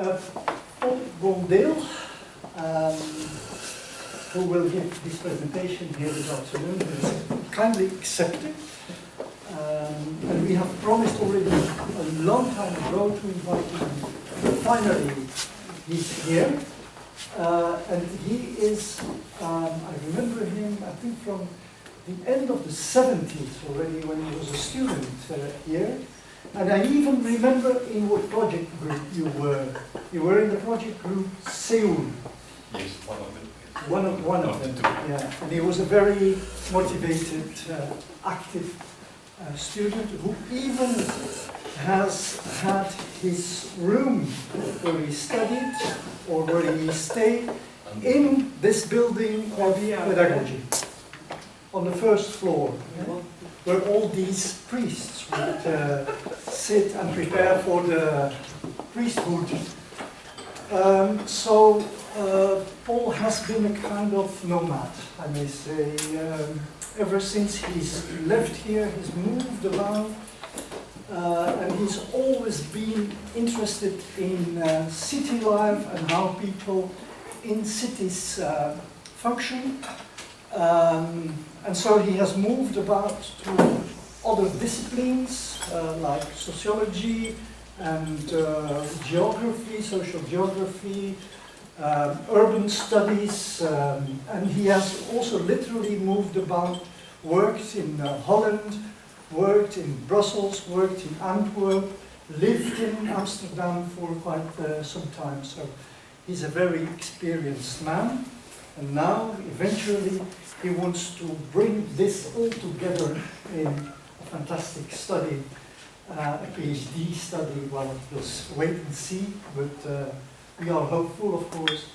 Blondeel, who will give this presentation here this afternoon, has kindly accepted. And we have promised already a long time ago to invite him. Finally, he's here. And he is, I remember him, I think from the end of the 70s already, when he was a student here. And I even remember in what project group you were. You were in the project group Seoul. Yes, one of them. One of them, yeah. And he was a very motivated, active student who even has had his room where he studied or where he stayed in this building of pedagogy on the first floor, where all these priests would sit and prepare for the priesthood. So Paul has been a kind of nomad, I may say. Ever since he's left here, he's moved around, and he's always been interested in city life and how people in cities function. And so he has moved about to other disciplines like sociology and geography, social geography, urban studies, and he has also literally moved about, worked in Holland, worked in Brussels, worked in Antwerp, lived in Amsterdam for quite some time. So he's a very experienced man, and now eventually he wants to bring this all together in a fantastic study, a PhD study. Well, we'll wait and see, but we are hopeful, of course,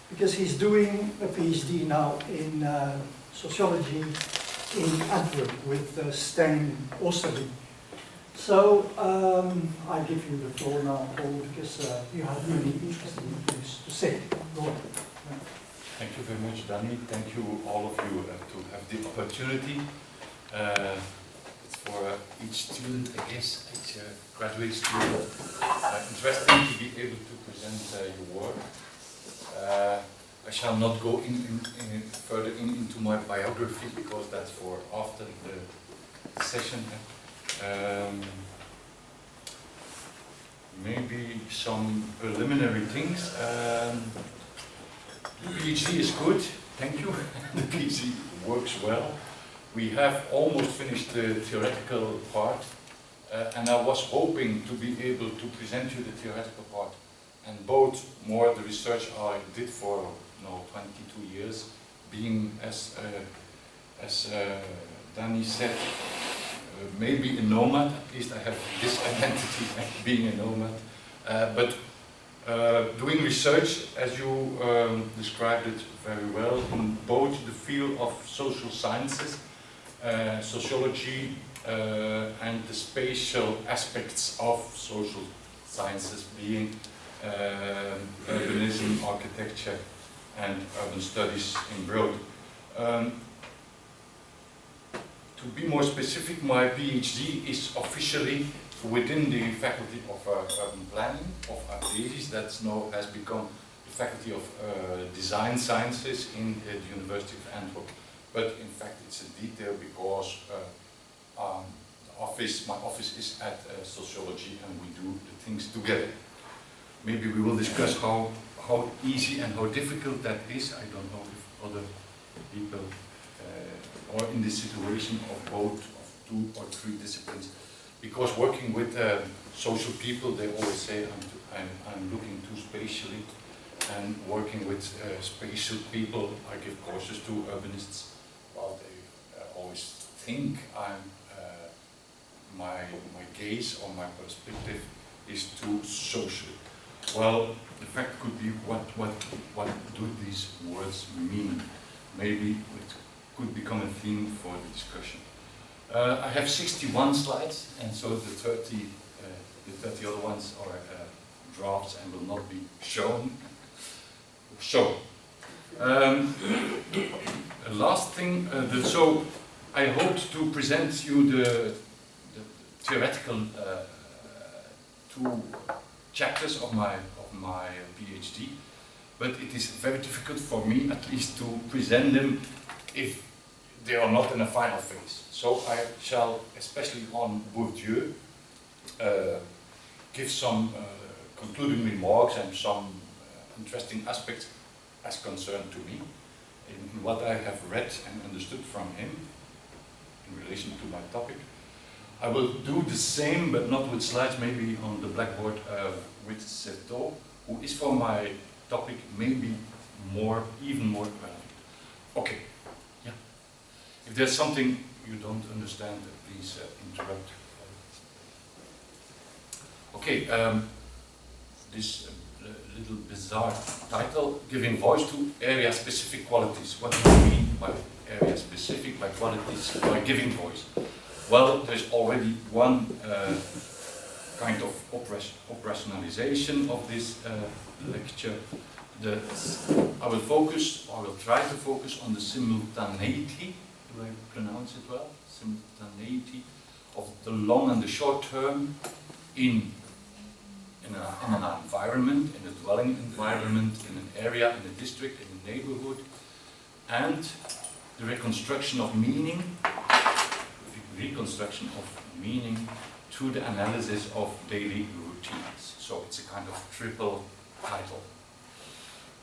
because he's doing a PhD now in sociology in Antwerp with Stijn Oosterling. So I give you the floor now, Paul, because you have really interesting things to say. Go on. Thank you very much, Danny. Thank you, all of you, to have the opportunity. It's for each student, I guess, each graduate student, interesting to be able to present your work. I shall not go further into my biography, because that's for after the session. Maybe some preliminary things. The PhD is good, thank you. The PhD works well. We have almost finished the theoretical part, and I was hoping to be able to present you the theoretical part, and both more the research I did for 22 years, being as Danny said, maybe a nomad. At least I have this identity of being a nomad, but doing research, as you described it very well, in both the field of social sciences, sociology, and the spatial aspects of social sciences, being urbanism, architecture, and urban studies in broad. To be more specific, my PhD is officially within the Faculty of Urban Planning of Artesis, that now has become the Faculty of Design Sciences in the University of Antwerp. But in fact it's a detail, because my office is at sociology, and we do the things together. Maybe we will discuss how easy and how difficult that is. I don't know if other people are in this situation of both of 2 or 3 disciplines. Because working with social people, they always say I'm looking too spatially, and working with spatial people, I give courses to urbanists. Well, they always think my gaze or my perspective is too social. Well, the fact could be what do these words mean? Maybe it could become a theme for the discussion. I have 61 slides, and so the 30 other ones are drafts and will not be shown. So, last thing, so I hoped to present you the theoretical 2 chapters of my PhD, but it is very difficult for me, at least, to present them if they are not in a final phase. So I shall, especially on Bourdieu, give some concluding remarks and some interesting aspects as concerned to me in what I have read and understood from him in relation to my topic. I will do the same, but not with slides, maybe on the blackboard with Certeau, who is for my topic maybe even more relevant. Okay, yeah. If there's something you don't understand, please interrupt. Okay, this little bizarre title, giving voice to area-specific qualities. What do you mean by area-specific, by qualities, by giving voice? Well, there's already one kind of operationalization of this lecture. I will try to focus on the simultaneity, do I pronounce it well? Simultaneity of the long and the short term in an environment, in a dwelling environment, in an area, in a district, in a neighborhood, and the reconstruction of meaning through the analysis of daily routines. So it's a kind of triple title.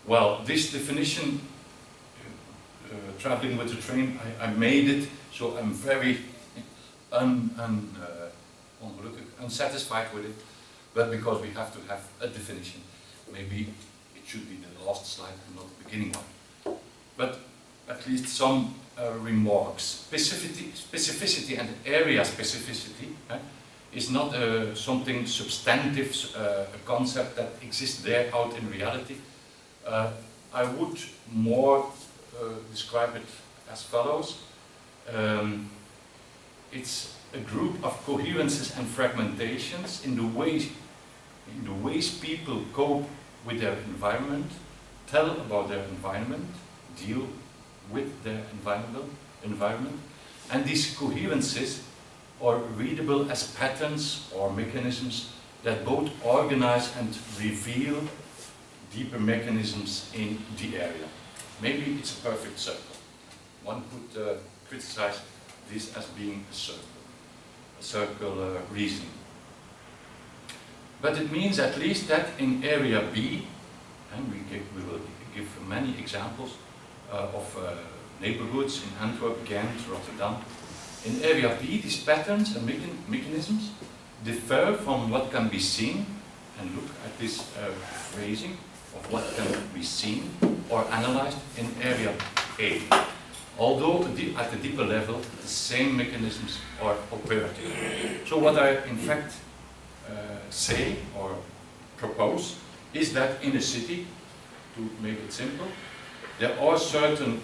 Well, this definition, traveling with the train, I made it, so I'm very unsatisfied with it, but because we have to have a definition, maybe it should be the last slide and not the beginning one. But at least some remarks. Specificity and area specificity is not something substantive, a concept that exists there out in reality. I would more describe it as follows. It's a group of coherences and fragmentations in the ways people cope with their environment, tell about their environment, deal with their environment, and these coherences are readable as patterns or mechanisms that both organize and reveal deeper mechanisms in the area. Maybe it's a perfect circle. One could criticize this as being a circle reasoning. But it means at least that in area B, and we will give many examples of neighborhoods in Antwerp, Ghent, Rotterdam. In area B, these patterns and mechanisms differ from what can be seen, and look at this phrasing of what can be seen or analyzed in area A. Although at a deeper level, the same mechanisms are operative. So what I in fact say or propose is that in a city, to make it simple, there are certain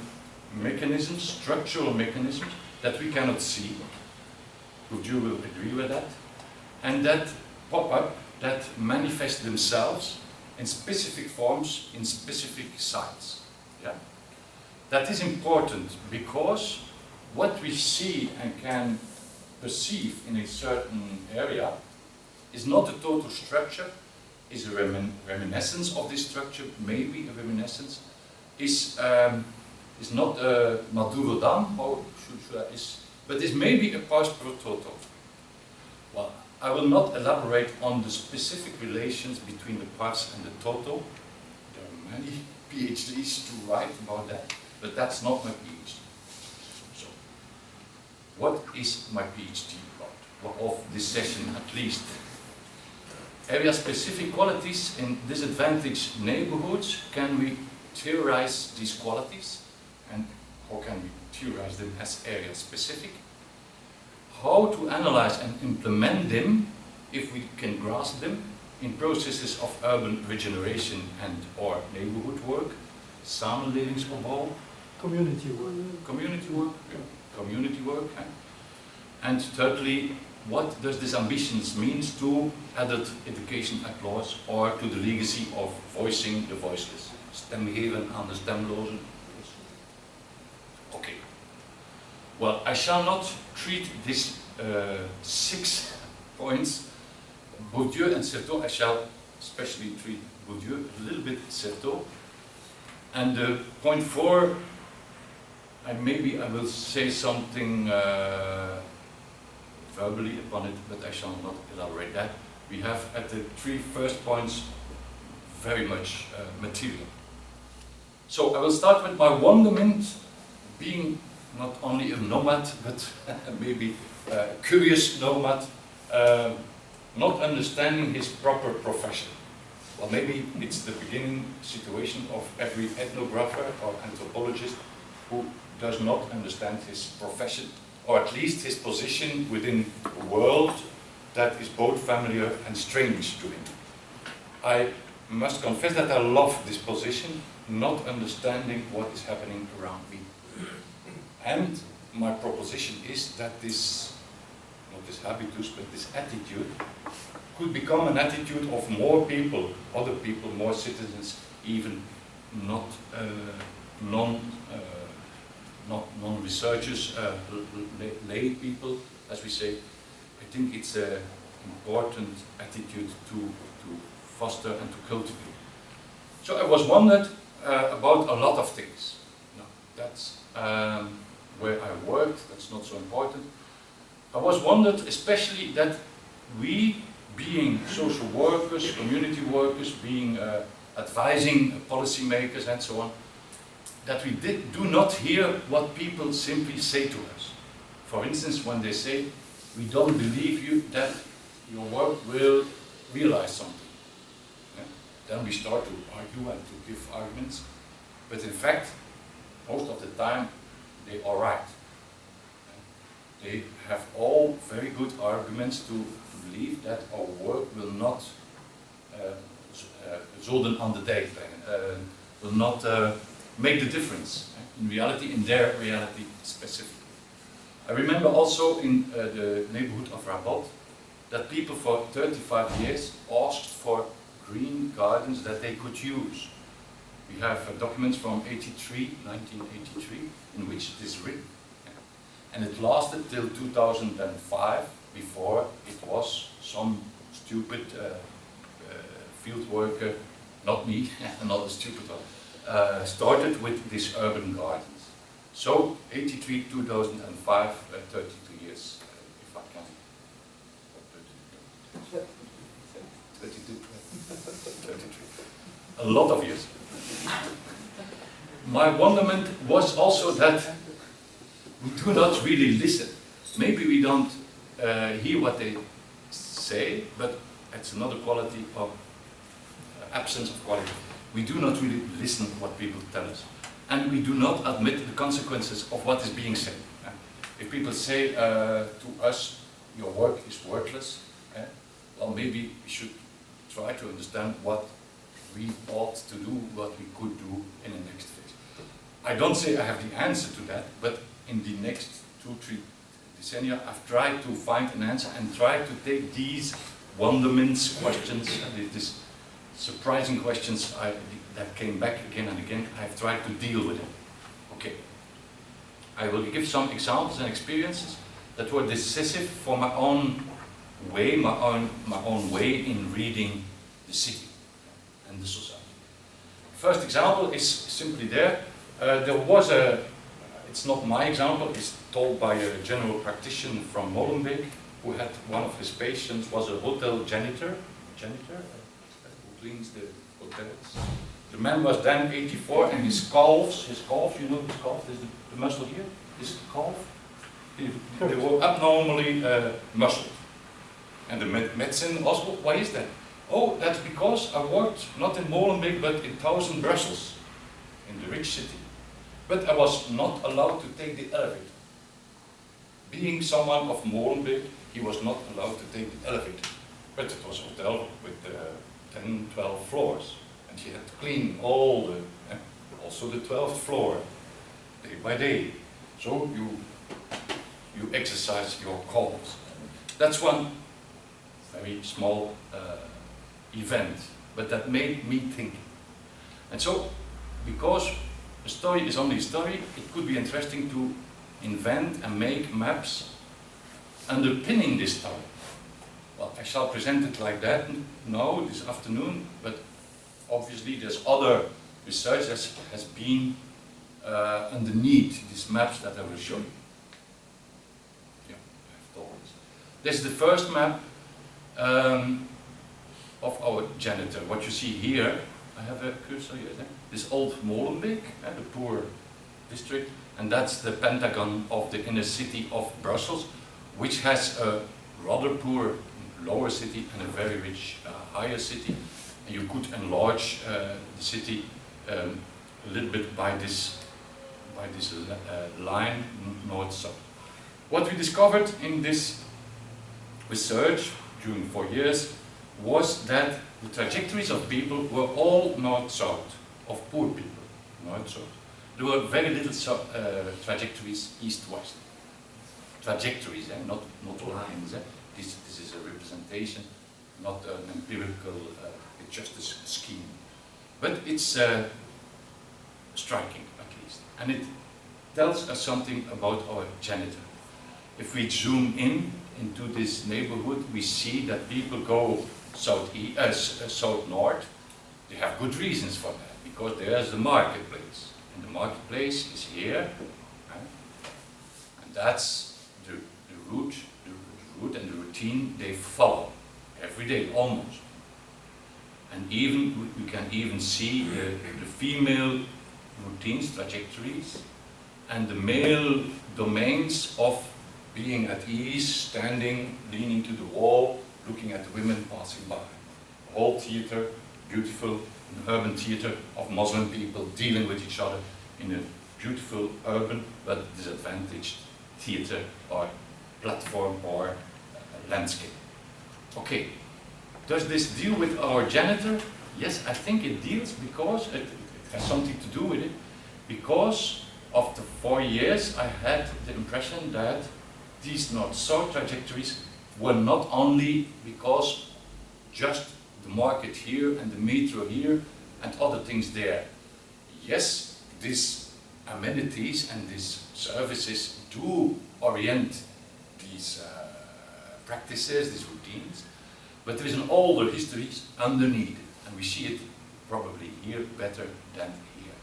mechanisms, structural mechanisms, that we cannot see. You will agree with that. And that pop up, that manifest themselves in specific forms, in specific sites. Yeah? That is important because what we see and can perceive in a certain area is not a total structure, is a reminiscence of this structure, maybe a reminiscence, is not a Madurodam, but is maybe a pars pro toto. Well, I will not elaborate on the specific relations between the pars and the toto. There are many PhDs to write about that, but that's not my PhD. So, what is my PhD about? Well, of this session at least. Area-specific qualities in disadvantaged neighborhoods. Can we theorize these qualities? And how can we theorize them as area-specific? How to analyze and implement them, if we can grasp them, in processes of urban regeneration and or neighborhood work, samenlevingsopbouw, Community work. Community work. And thirdly, what does this ambitions means to adult education applause or to the legacy of voicing the voiceless? Stem geven aan de stemlozen. Okay. Well, I shall not treat these 6 points. Bourdieu and Certeau, I shall especially treat Bourdieu a little bit Certeau. And point 4, maybe I will say something verbally upon it, but I shall not elaborate that. We have at the 3 first points very much material. So I will start with my wonderment, being not only a nomad, but maybe a curious nomad, not understanding his proper profession. Well, maybe it's the beginning situation of every ethnographer or anthropologist who does not understand his profession, or at least his position within a world that is both familiar and strange to him. I must confess that I love this position, not understanding what is happening around me. And my proposition is that this, not this habitus, but this attitude could become an attitude of more people, other people, more citizens, even not non-researchers, lay people, as we say. I think it's an important attitude to foster and to cultivate. So I was wondered about a lot of things. No, that's where I worked, that's not so important. I was wondered especially that we, being social workers, community workers, being advising policymakers and so on, that we do not hear what people simply say to us. For instance, when they say, we don't believe you that your work will realize something. Yeah? Then we start to argue and to give arguments. But in fact, most of the time, they are right. They have all very good arguments to believe that our work will not zullen aan de dijk brengen, will not make the difference in reality, in their reality specifically. I remember also in the neighborhood of Rabat that people for 35 years asked for green gardens that they could use. We have documents from 1983, in which it is written. And it lasted till 2005, before it was some stupid field worker, not me, another stupid one, started with these urban gardens. So 83, 2005, 32 years, if I can. 32, 33. A lot of years. My wonderment was also that we do not really listen. Maybe we don't hear what they say, but it's another quality of absence of quality. We do not really listen to what people tell us. And we do not admit the consequences of what is being said. If people say to us, your work is worthless, well, maybe we should try to understand what we ought to do, what we could do in the next phase. I don't say I have the answer to that, but in the next 2-3 decennia, I've tried to find an answer and tried to take these wonderments, questions, these surprising questions that came back again and again. I've tried to deal with them. Okay. I will give some examples and experiences that were decisive for my own way, my own way in reading the city and the society. First example is simply there. There was it's not my example, it's told by a general practitioner from Molenbeek, who had one of his patients was a hotel janitor, who cleans the hotels. The man was then 84, and his calves, you know his calf, there's the muscle here, his calf, they were abnormally muscled. And the medicine also, why is that? Oh, that's because I worked not in Molenbeek but in Thousand Brussels, in the rich city. But I was not allowed to take the elevator. Being someone of Molenbeek, he was not allowed to take the elevator. But it was a hotel with 10, 12 floors. And he had to clean all the, also the 12th floor, day by day. So you exercise your calls. That's one very small event, but that made me think. And so, because a story is only a story, it could be interesting to invent and make maps underpinning this story. Well, I shall present it like that now, this afternoon, but obviously there's other research that has been underneath these maps that I will show you. Yeah, I have told this. This is the first map of our janitor. What you see here, I have a cursor here, this old Molenbeek, the poor district, and that's the Pentagon of the inner city of Brussels, which has a rather poor lower city and a very rich higher city. And you could enlarge the city a little bit by this line north-south. What we discovered in this research during 4 years was that the trajectories of people were all north-south, of poor people, north-south. There were very little trajectories east-west. Trajectories, not lines. This is a representation, not an empirical, it's just a scheme. But it's striking, at least. And it tells us something about our janitor. If we zoom in into this neighborhood, we see that people go south-north. They have good reasons for that, because there's the marketplace. And the marketplace is here. And that's the route and the routine they follow every day, almost. And even we can even see the female routines, trajectories, and the male domains of being at ease, standing, leaning to the wall, looking at the women passing by. The whole theater, beautiful, an urban theater of Muslim people dealing with each other in a beautiful, urban, but disadvantaged theater or platform or landscape. Okay, does this deal with our janitor? Yes, I think it deals because it has something to do with it. Because after 4 years, I had the impression that these north-south trajectories were not only because just the market here and the metro here and other things there. Yes, these amenities and these services do orient these practices, these routines, but there is an older history underneath it, and we see it probably here better than here.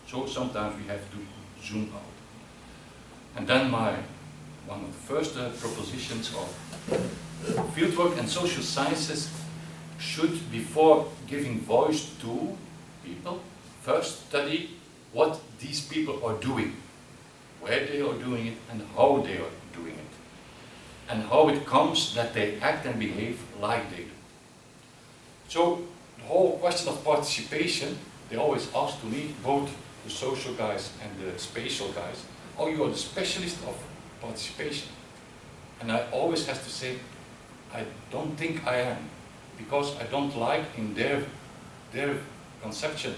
So sometimes we have to zoom out. And then one of the first propositions of fieldwork and social sciences should, before giving voice to people, first study what these people are doing, where they are doing it, and how they are doing it, and how it comes that they act and behave like they do. So the whole question of participation, they always ask to me, both the social guys and the spatial guys, oh, you are the specialist of participation. And I always have to say, I don't think I am, because I don't like in their conception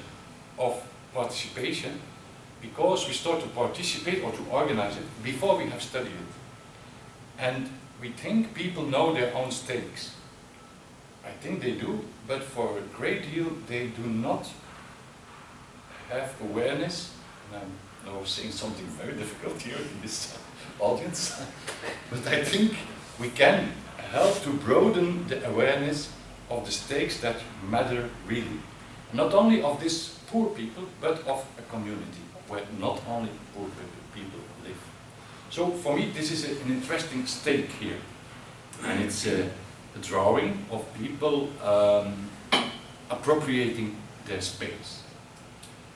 of participation, because we start to participate or to organize it before we have studied it. And we think people know their own stakes. I think they do, but for a great deal they do not have awareness. And I'm now saying something very difficult here in this audience, but I think we can help to broaden the awareness of the stakes that matter really. Not only of these poor people, but of a community where not only poor people live. So for me this is an interesting stake here, and it's a drawing of people appropriating their space.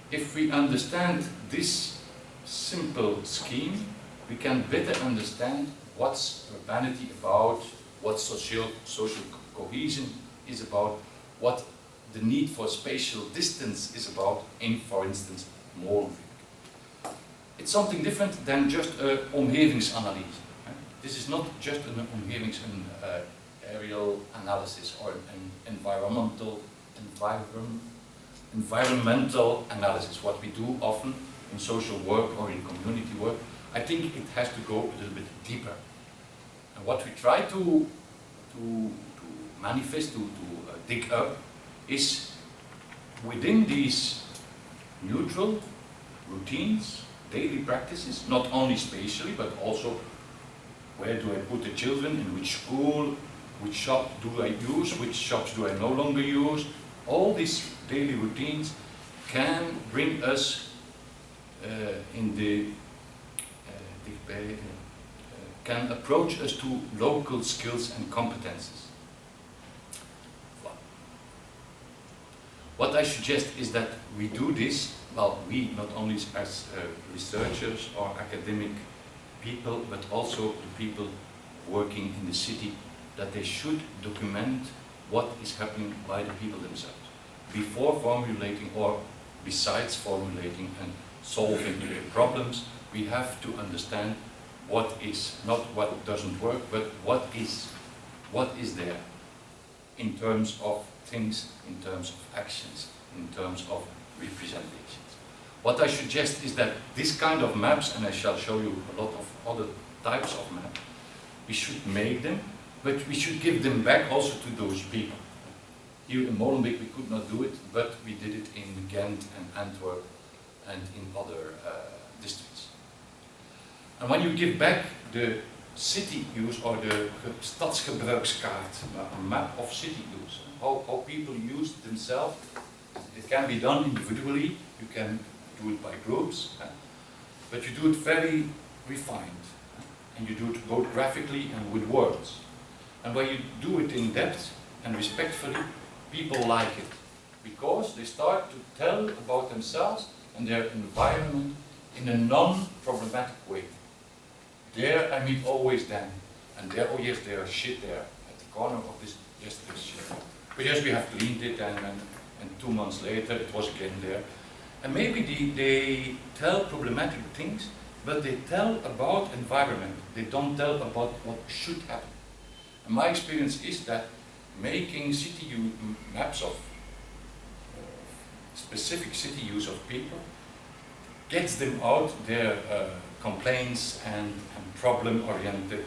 If we understand this simple scheme, we can better understand what's urbanity about, what social cohesion is about, what the need for spatial distance is about in, for instance, Molenbeek. It's something different than just an omgevingsanalyse. This is not just an aerial analysis or an environmental analysis, what we do often in social work or in community work. I think it has to go a little bit deeper. And what we try to manifest, to dig up, is within these neutral routines, daily practices, not only spatially, but also where do I put the children, in which school, which shop do I use, which shops do I no longer use. All these daily routines can bring us can approach us to local skills and competences. What I suggest is that we do this, well, we not only as researchers or academic people, but also the people working in the city, that they should document what is happening by the people themselves before formulating, or besides formulating and solving the problems. We have to understand what is, not what doesn't work, but what is there in terms of things, in terms of actions, in terms of representations. What I suggest is that this kind of maps, and I shall show you a lot of other types of maps, we should make them, but we should give them back also to those people. Here in Molenbeek we could not do it, but we did it in Ghent and Antwerp and in other districts. And when you give back the city use, or the stadsgebruikskaart, a map of city use, how people use themselves, it can be done individually, you can do it by groups, but you do it very refined, and you do it both graphically and with words. And when you do it in depth and respectfully, people like it, because they start to tell about themselves and their environment in a non-problematic way. There I meet always them, and there, oh yes, there are shit there at the corner of this, yes, there's shit. But yes, we have cleaned it, and 2 months later it was again there. And maybe they tell problematic things, but they tell about environment. They don't tell about what should happen. And my experience is that making city maps of specific city use of people gets them out their complaints and problem-oriented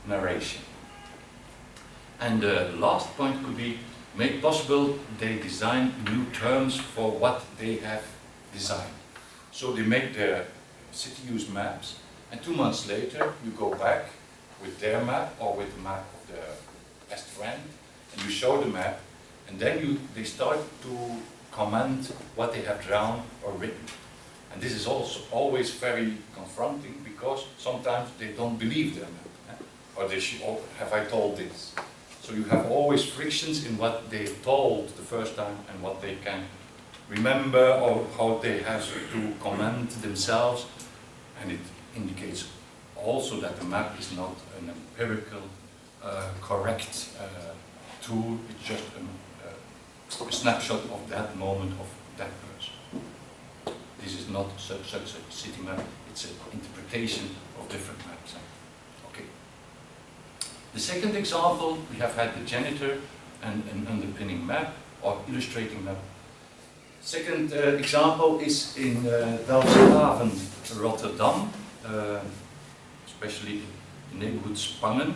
narration. And the last point could be, make possible they design new terms for what they have designed. So they make their city use maps, and 2 months later you go back with their map or with the map of their best friend, and you show the map, and then they start to comment what they have drawn or written. And this is also always very confronting, because sometimes they don't believe their map, or they should, oh, have I told this? So you have always frictions in what they told the first time and what they can remember, or how they have to comment themselves. And it indicates also that the map is not an empirical, correct tool. It's just a snapshot of that moment of that person. This is not such a city map, it's an interpretation of different maps. Okay. The second example, we have had the janitor and an underpinning map, or illustrating map. Second example is in Delfshaven, Rotterdam, especially the neighborhood Spangen.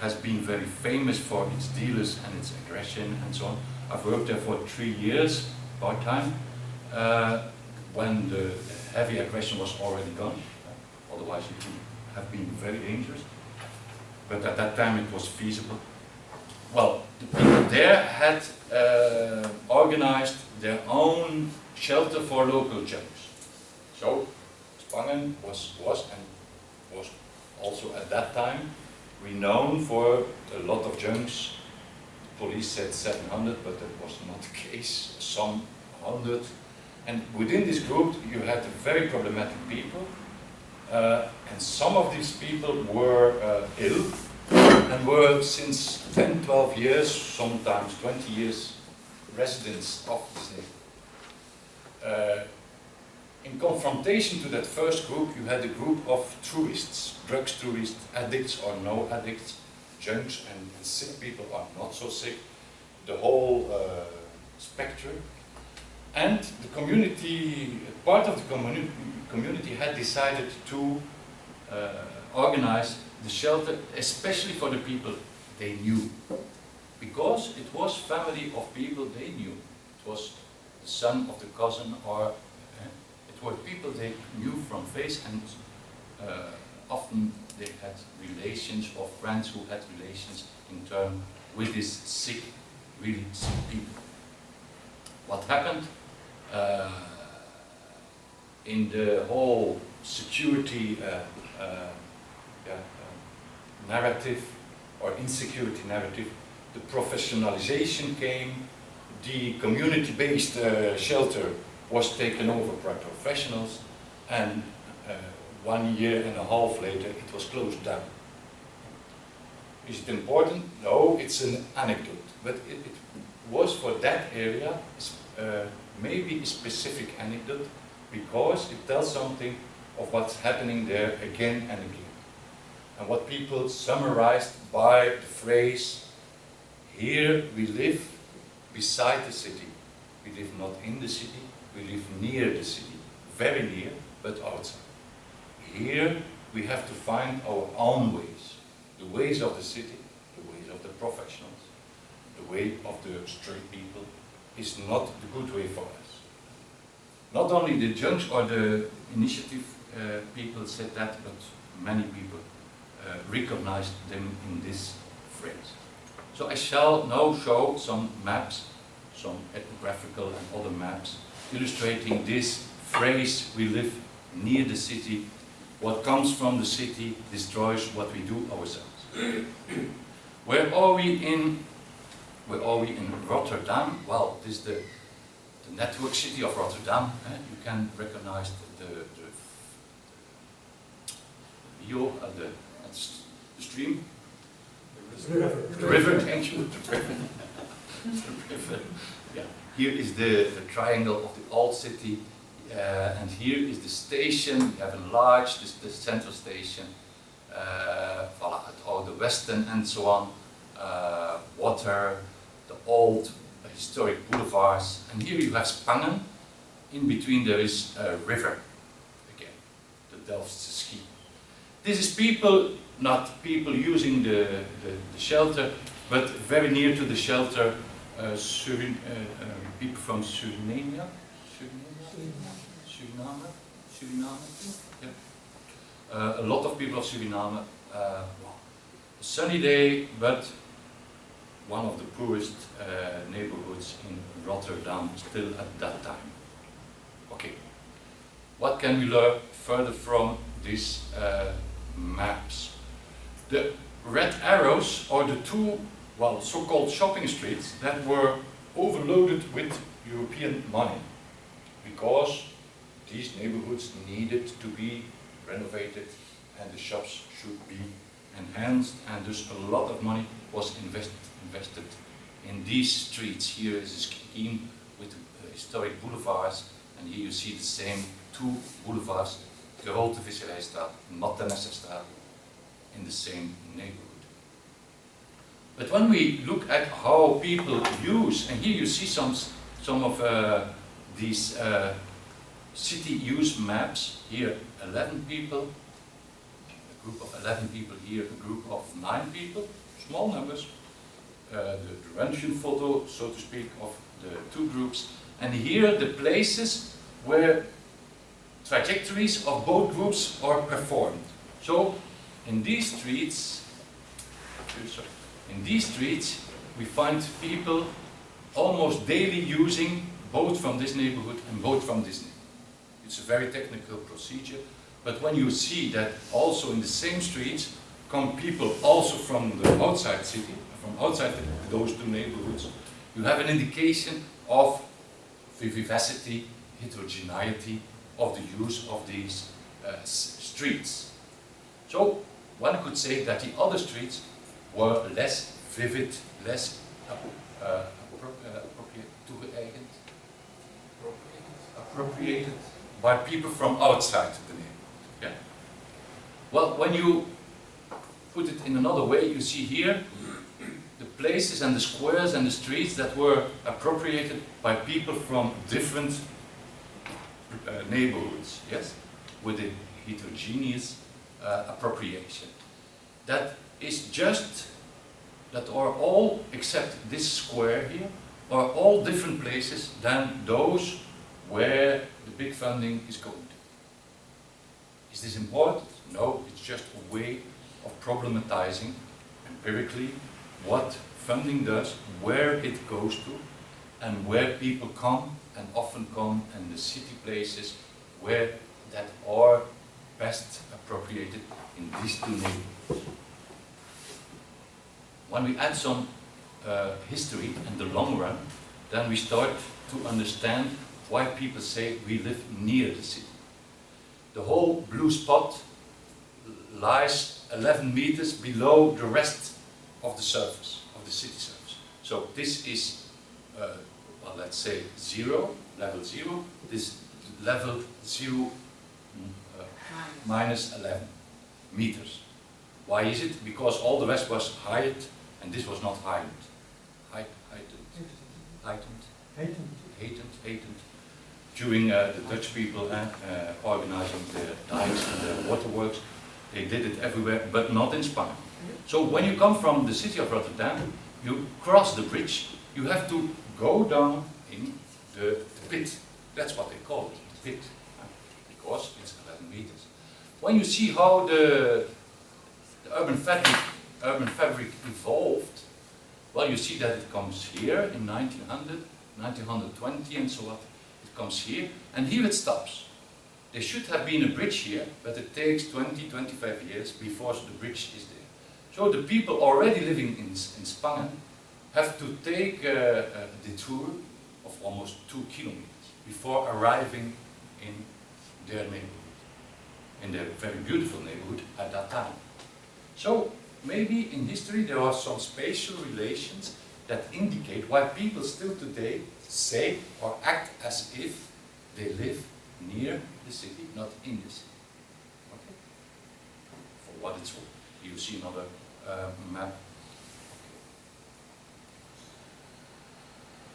Has been very famous for its dealers and its aggression and so on. I've worked there for 3 years, part-time, when the heavy aggression was already gone. Otherwise it would have been very dangerous. But at that time it was feasible. Well, the people there had organized their own shelter for local junks. So Spangen was also at that time renowned for a lot of junks. The police said 700, but that was not the case, some 100. And within this group you had very problematic people, and some of these people were ill, and were since 10, 12 years, sometimes 20 years, residents of the city. In confrontation to that first group, you had a group of tourists, drugs tourists, addicts or no addicts, junks and sick people or not so sick, the whole spectrum. And the community, part of the community had decided to organize the shelter, especially for the people they knew. Because it was family of people they knew. It was the son of the cousin, or it were people they knew from face and often they had relations or friends who had relations in turn with these sick, really sick people. What happened in the whole security narrative or insecurity narrative, the professionalization came, the community-based shelter was taken over by professionals, and 1.5 years later it was closed down. Is it important? No, it's an anecdote, but it was for that area maybe a specific anecdote because it tells something of what's happening there again and again. And what people summarized by the phrase, here we live beside the city. We live not in the city, we live near the city, very near, but outside. Here we have to find our own ways, the ways of the city, the ways of the professionals, the way of the street people is not the good way for us. Not only the Junks or the initiative people said that, but many people recognized them in this phrase. So I shall now show some maps, some ethnographical and other maps, illustrating this phrase, we live near the city, what comes from the city destroys what we do ourselves. Where are we in Rotterdam? Well, this is the network city of Rotterdam. You can recognize the stream, the river, thank you, the river. The river. Yeah. Here is the triangle of the old city, and here is the station. We have enlarged the central station, the western and so on, water, the old historic boulevards, and here you have Spangen. In between there is a river, again, the Delftse Schie. This is people, not people using the shelter, but very near to the shelter, people from Suriname. Yeah. A lot of people of Suriname. A sunny day, but one of the poorest neighborhoods in Rotterdam still at that time. Okay, what can we learn further from these maps? The red arrows are the two, so-called shopping streets that were overloaded with European money because these neighborhoods needed to be renovated and the shops should be enhanced, and thus a lot of money was invested in these streets. Here is a scheme with historic boulevards, and here you see the same two boulevards, the Grote Visserijstraat, Mattenesserstraat, in the same neighborhood. But when we look at how people use, and here you see some of these city use maps, here 11 people, a group of 11 people, here a group of 9 people, small numbers, the Röntgen photo, so to speak, of the two groups, and here the places where trajectories of both groups are performed. So in these streets, we find people almost daily using both from this neighborhood and both from this neighborhood. It's a very technical procedure, but when you see that also in the same streets come people also from the outside city, from outside those two neighborhoods, you have an indication of the vivacity, heterogeneity of the use of these streets. So one could say that the other streets were less vivid, less appropriated by people from outside the neighborhood. Yeah. Well, when you put it in another way, you see here the places and the squares and the streets that were appropriated by people from different neighborhoods, yes, with a heterogeneous appropriation. That is just, that are all, except this square here, are all different places than those where the big funding is going to. Is this important? No, it's just a way of problematizing empirically what funding does, where it goes to, and where people come, and often come, and the city places where that are best appropriated in these two neighborhoods. When we add some history in the long run, then we start to understand why people say we live near the city. The whole blue spot lies 11 meters below the rest of the surface, of the city surface. So this is, well, let's say level 0. This level 0 minus 11 meters. Why is it? Because all the rest was height, and this was not heightened. Heightened. During the Dutch people organizing the dikes and the waterworks, they did it everywhere, but not in Spangen. So when you come from the city of Rotterdam, you cross the bridge. You have to go down in the pit. That's what they call it, the pit, because it's 11 meters. When you see how the urban fabric evolved, well, you see that it comes here in 1900, 1920 and so on. It comes here, and here it stops. There should have been a bridge here, but it takes 20, 25 years before the bridge is there. So the people already living in Spangen have to take a detour of almost 2 kilometers before arriving in their neighborhood, in their very beautiful neighborhood at that time. So maybe in history there are some spatial relations that indicate why people still today say or act as if they live near the city, not in the city. Okay? For what it's worth. You see another map.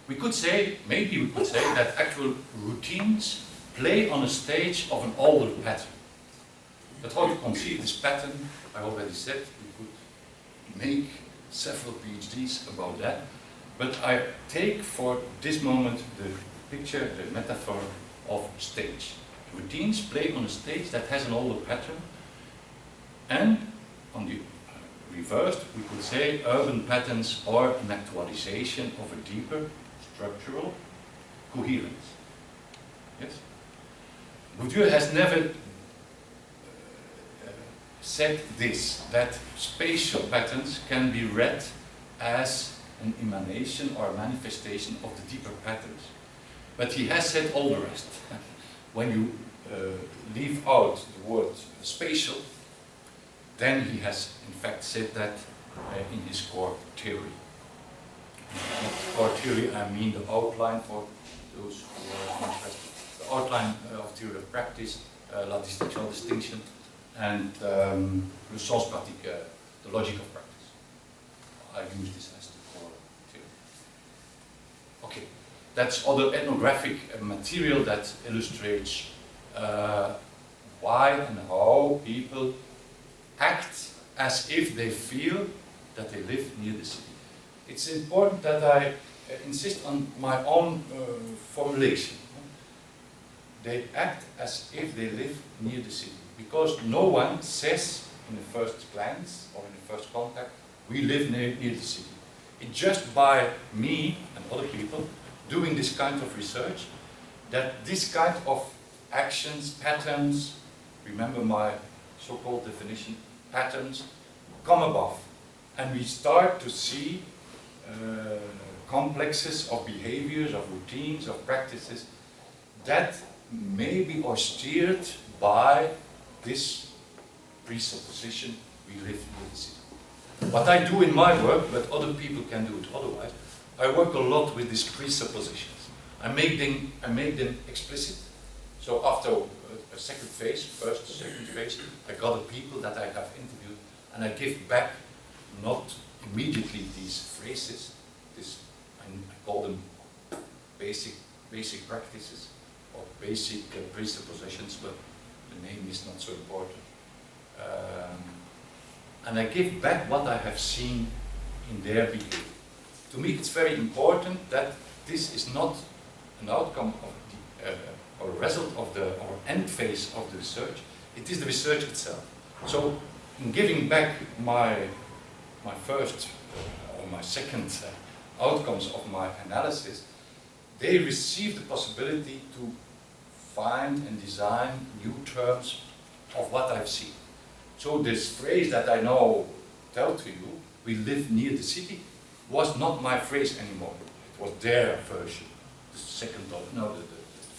We could say, maybe we could say that actual routines play on a stage of an older pattern. But how to conceive this pattern, I already said, we could make several PhDs about that. But I take for this moment the picture, the metaphor of stage. Routines play on a stage that has an older pattern, and on the reversed, we could say urban patterns are an actualization of a deeper structural coherence. Yes? Bourdieu has never said this, that spatial patterns can be read as an emanation or a manifestation of the deeper patterns. But he has said all the rest. When you leave out the word spatial, then he has in fact said that in his core theory. In core theory, I mean the outline for those who are interested. The outline of theory of practice, la distinction, and le sens pratique, the logic of practice. I use this as the core theory. Okay, that's other ethnographic material that illustrates why and how people act as if they feel that they live near the city. It's important that I insist on my own formulation. They act as if they live near the city, because no one says in the first glance or in the first contact, we live near the city. It's just by me and other people doing this kind of research that this kind of actions, patterns, remember my so-called definition, patterns, come above. And we start to see complexes of behaviors, of routines, of practices that maybe are steered by this presupposition we live near the city. What I do in my work, but other people can do it otherwise, I work a lot with these presuppositions. I make them explicit. So after a second phase, first, second phase, I gather people that I have interviewed and I give back not immediately these phrases, I call them basic practices or basic presuppositions, but the name is not so important. And I give back what I have seen in their behavior. To me, it's very important that this is not an outcome of the, or a result of the, or end phase of the research. It is the research itself. So, in giving back my first or my second outcomes of my analysis, they received the possibility to find and design new terms of what I've seen. So this phrase that I now tell to you, we live near the city, was not my phrase anymore. It was their version, the second or no, the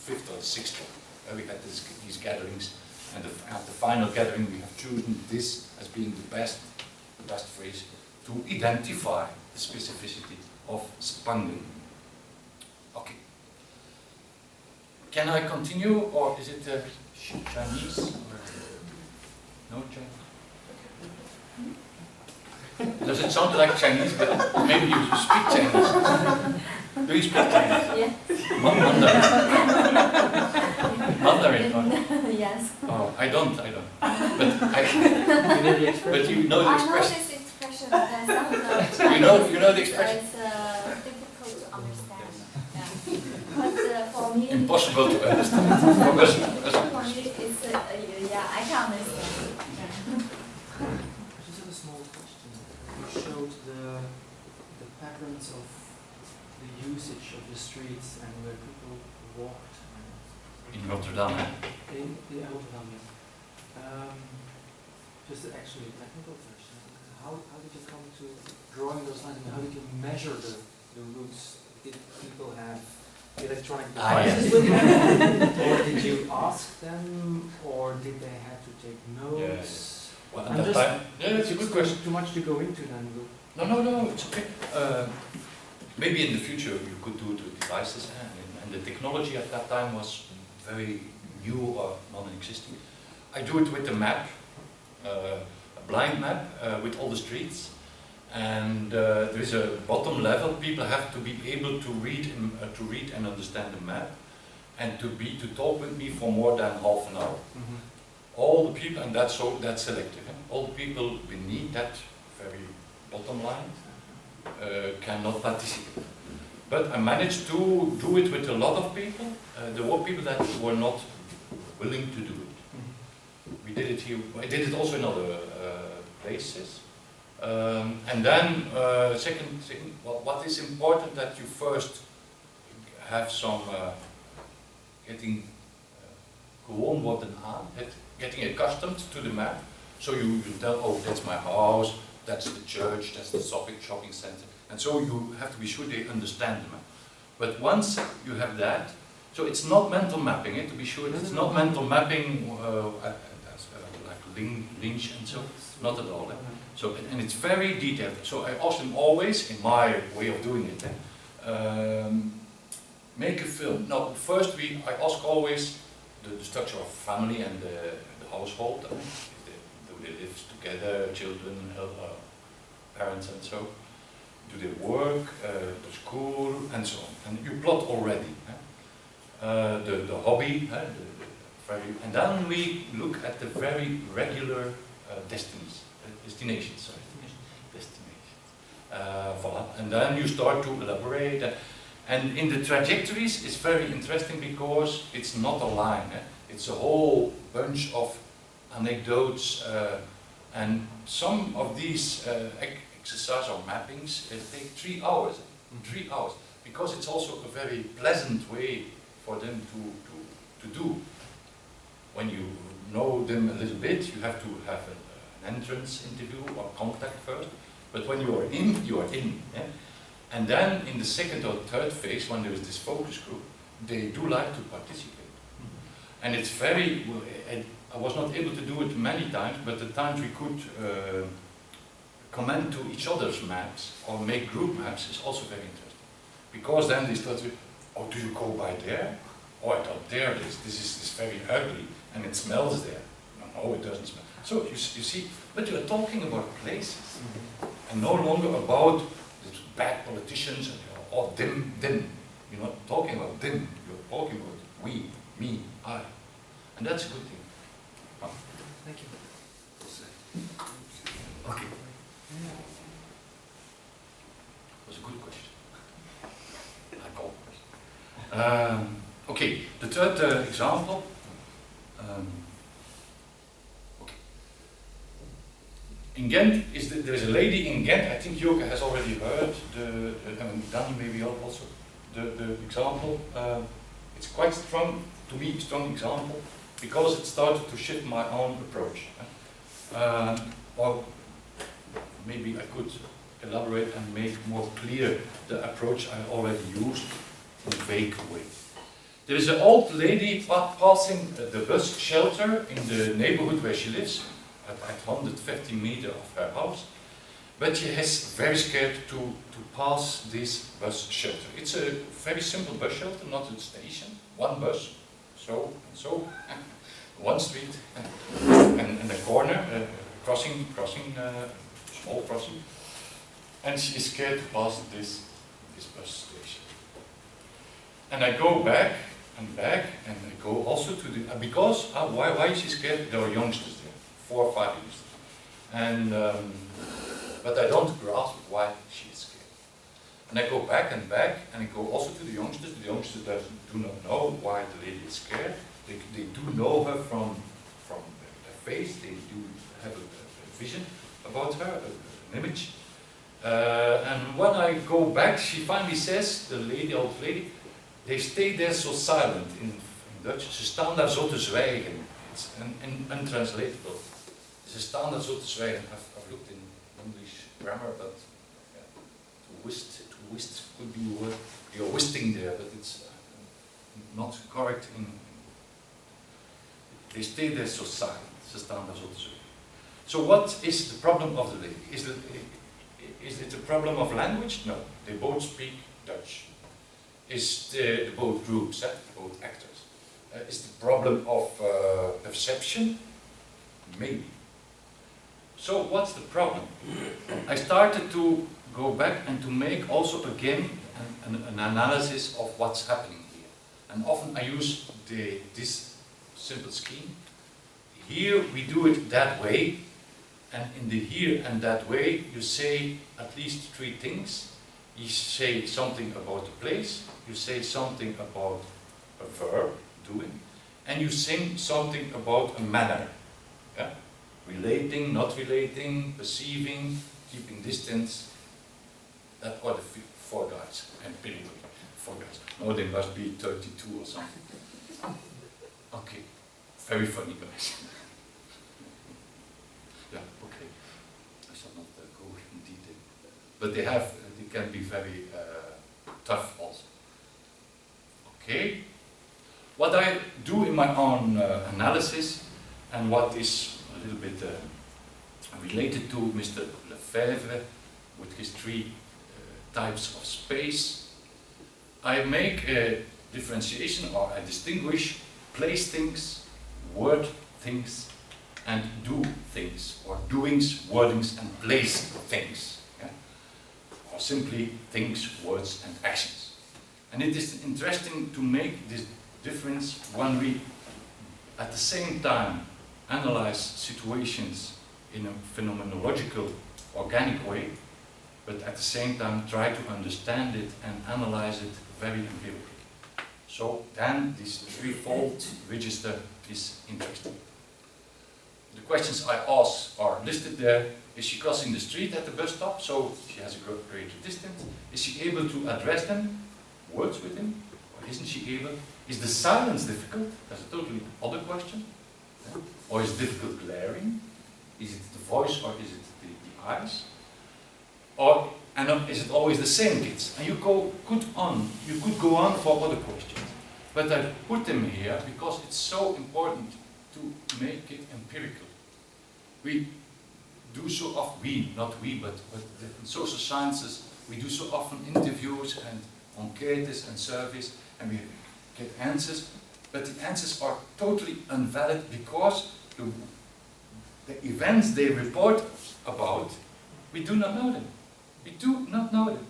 fifth or the sixth one. We had these gatherings, and at the final gathering we have chosen this as being the best phrase to identify the specificity of Spangen. Okay. Can I continue, or is it Chinese? No Chinese? Does it sound like Chinese? But maybe you speak Chinese. Do you speak Chinese? Yes. Mandarin. Mandarin. Or? Yes. Oh, I don't. But but you know the I know expression. this expression, but some You know the expression. It's difficult to understand. Yeah. But for me, Impossible to understand. For us, for me, it's yeah, I can understand. Yeah. I just have a small question. You showed the patterns of the usage of the streets and where people walked. in Rotterdam. In Rotterdam, yes. Just actually a technical question. How did you come to drawing those lines? I mean, how did you measure the routes? Did people have electronic devices with them? Or did you ask them? Or did they have to take notes? Well, I'm at that just- time, yeah, it's a good question. Too much to go into then. No, it's okay. Maybe in the future you could do it with devices, and the technology at that time was very new or non-existing. I do it with a map, a blind map with all the streets, and there is a bottom level. People have to be able to read and understand the map, and to talk with me for more than half an hour. Mm-hmm. All the people, and that's selective. All the people beneath that very bottom line cannot participate. But I managed to do it with a lot of people. There were people that were not willing to do it. We did it here. I did it also in other places. And then, second thing, what is important that you first have some gewoon worden aan, getting accustomed to the map. So you tell, oh, that's my house, that's the church, that's the shopping center. And so you have to be sure they understand the map. But once you have that, so it's not mental mapping, to be sure, it's not mental mapping like Lynch and so, not at all. So, and it's very detailed. So I ask them always, in my way of doing it, make a film. No, first I ask always the structure of family and the household. Do they live together, children, parents and so? Do they work, the school, and so on. And you plot already the hobby, and then we look at the very regular destinations. Voilà. And then you start to elaborate. And in the trajectories, it's very interesting because it's not a line. It's a whole bunch of anecdotes, and some of these exercises or mappings take 3 hours. 3 hours, because it's also a very pleasant way for them to do. When you know them a little bit, you have to have an entrance interview or contact first. But when you are in, you are in. Yeah? And then in the second or third phase, when there is this focus group, they do like to participate. And it's very, I was not able to do it many times, but the times we could comment to each other's maps or make group maps is also very interesting. Because then they start to, oh, do you go by there? Oh, I thought there, this is very ugly, and it smells there. No, it doesn't smell. So you see, but you are talking about places, and no longer about the bad politicians and or them. You're not talking about them, you're talking about we, me, I. And that's a good thing. Thank you. Okay. Was a good question. Like all questions. Okay, the third example. In Ghent, there is a lady in Ghent, I think Joke has already heard, and Danny maybe also, the example. It's quite strong, to me, strong example, because it started to shift my own approach. Or maybe I could elaborate and make more clear the approach I already used in a vague way. There is an old lady passing the bus shelter in the neighborhood where she lives, at 150 meters of her house, but she is very scared to pass this bus shelter. It's a very simple bus shelter, not a station, one bus, so and so, one street, and a corner, crossing, small crossing, and she is scared to pass this bus station. And I go back, and I go also to the, because, why is she scared? There are youngsters there, 4 or 5 youngsters. And, but I don't grasp why she is scared. And I go back, and I go also to the youngsters. The youngsters do not know why the lady is scared. They do know her from her face, they do have a vision about her, an image. And when I go back, she finally says, the lady, old lady, they stay there so silent, in Dutch, ze staan daar zo te zwijgen. It's untranslatable. Ze staan daar zo te zwijgen. I've looked in English grammar, but yeah, to whist could be a word. You're whisting there, but it's not correct in. They stay there so silent. Ze staan daar zo te zwijgen. So what is the problem of the lady? Is it a problem of language? No, they both speak Dutch. Is the both groups, both actors. Is the problem of perception? Maybe. So what's the problem? I started to go back and to make also again an analysis of what's happening here. And often I use this simple scheme. Here we do it that way, and in the here and that way you say at least 3 things. You say something about the place, you say something about a verb, doing, and you sing something about a manner. Yeah? Relating, not relating, perceiving, keeping distance. That are the 4 guys, empirically, 4 guys. No, they must be 32 or something. Okay, very funny guys. Yeah, okay. I shall not go in detail. But they can be very tough also. Okay. What I do in my own analysis, and what is a little bit related to Mr. Lefebvre with his 3 types of space, I make a differentiation, or I distinguish place things, word things, and do things, or doings, wordings, and place things. Yeah? Or simply things, words, and actions. And it is interesting to make this difference when we, at the same time, analyze situations in a phenomenological, organic way, but at the same time try to understand it and analyze it very empirically. So then this threefold register is interesting. The questions I ask are listed there. Is she crossing the street at the bus stop, so she has a greater distance? Is she able to address them, words with him, or isn't she able? Is the silence difficult? That's a totally other question. Or is it difficult glaring? Is it the voice, or is it the eyes? Or, and is it always the same kids? And you could go on for other questions. But I put them here because it's so important to make it empirical. We do so often, not we, but in social sciences, we do so often interviews and enquêtes and surveys, and we get answers, but the answers are totally invalid because the events they report about, we do not know them. We do not know them.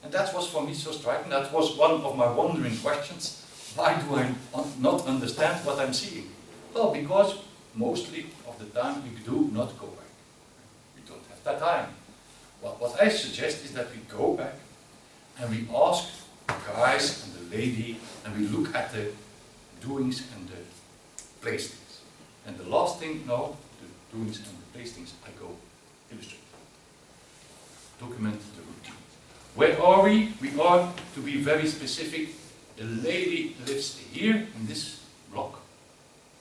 And that was for me so striking. That was one of my wondering questions. Why do I not understand what I'm seeing? Well, because mostly of the time we do not go back. We don't have that time. Well, what I suggest is that we go back and we ask the guys and the lady, and we look at the doings and the placings. And the last thing, no, the doings and the placings, I go illustrate. Document the routine. Where are we? We are, to be very specific, the lady lives here in this block,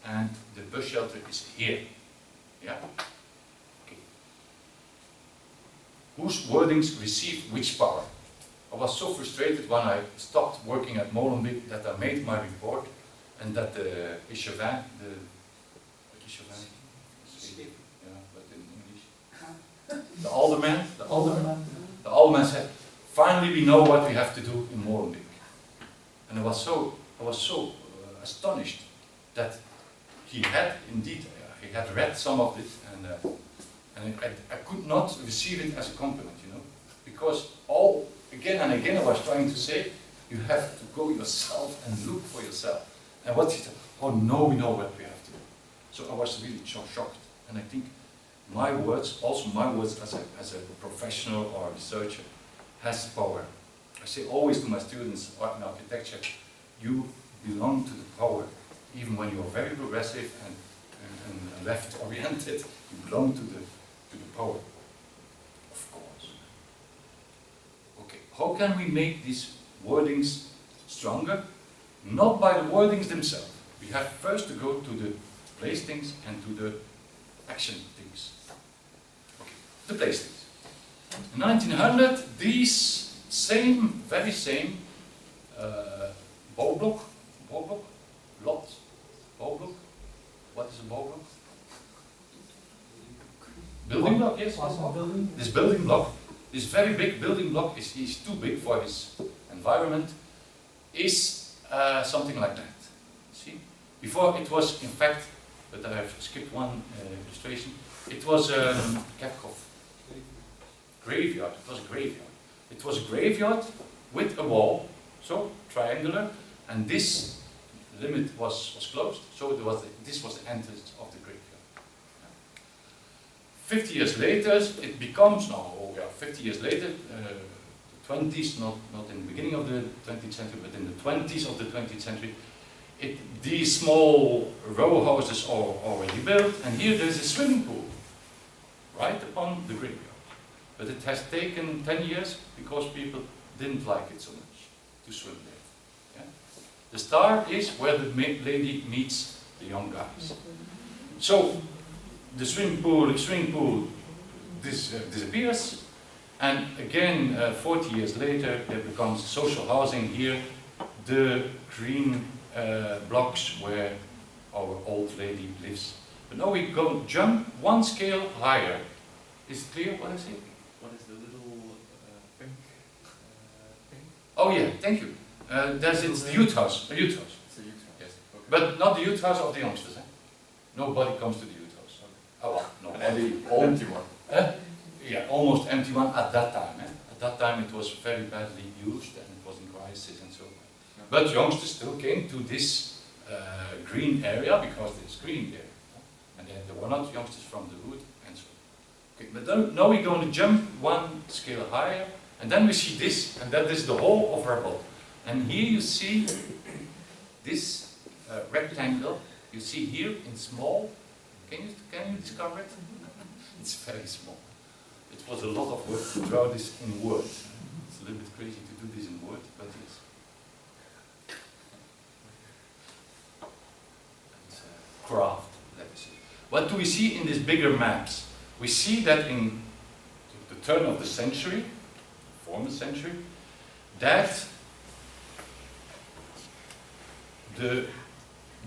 and the bus shelter is here. Yeah? Okay. Whose wordings receive which power? I was so frustrated when I stopped working at Molenbeek that I made my report, and that the échevin, yeah, but in English, the alderman said, finally we know what we have to do in Molenbeek. And I was so astonished that he had indeed, he had read some of it, and I could not receive it as a compliment, you know, because again and again I was trying to say, you have to go yourself and look for yourself. And what he said, oh no, we know what we have to do. So I was really shocked, and I think my words, also my words as a professional or a researcher, has power. I say always to my students in architecture, you belong to the power, even when you are very progressive and left-oriented, you belong to the power, of course. Okay, how can we make these wordings stronger? Not by the wordings themselves. We have first to go to the place things and to the action things. Okay, the place things. In 1900, these very same bouwblok, lot, bouwblok. What is a bouwblok? Building block, yes. This building block, this very big building block, is too big for his environment, is something like that. See? Before it was, in fact, but I have skipped one illustration, it was Kerkhof. Graveyard. It was a graveyard. It was a graveyard with a wall, so triangular, and this limit was closed, so this was the entrance of the graveyard. 50 years later, it becomes, 50 years later, the 20s, not in the beginning of the 20th century, but in the 20s of the 20th century, these small row houses are already built, and here there's a swimming pool, right upon the graveyard. But it has taken 10 years because people didn't like it so much to swim there. Yeah? The star is where the lady meets the young guys. So the swimming pool disappears, and again 40 years later there becomes social housing here, the green blocks where our old lady lives. But now we jump one scale higher. Is it clear what I say? What is the little pink thing? Oh yeah, thank you. It's the youth house. A youth house. It's a youth house. Yes. Okay. But not the youth house of the youngsters. Eh? Nobody comes to the youth house. Oh well, nobody. Empty one. Yeah, almost empty one at that time. Eh? At that time it was very badly used and it was in crisis and so on. Yeah. But youngsters still came to this green area because there's green there. And there were not youngsters from the hood and so on. Okay, but then, now we're going to jump one scale higher, and then we see this, and that is the whole of our ball. And here you see this rectangle. You see here in small. Can you discover it? It's very small. It was a lot of work to draw this in Word. It's a little bit crazy to do this in Word, but yes. It's a craft, let me see. What do we see in these bigger maps? We see that in the turn of the century, former century, that the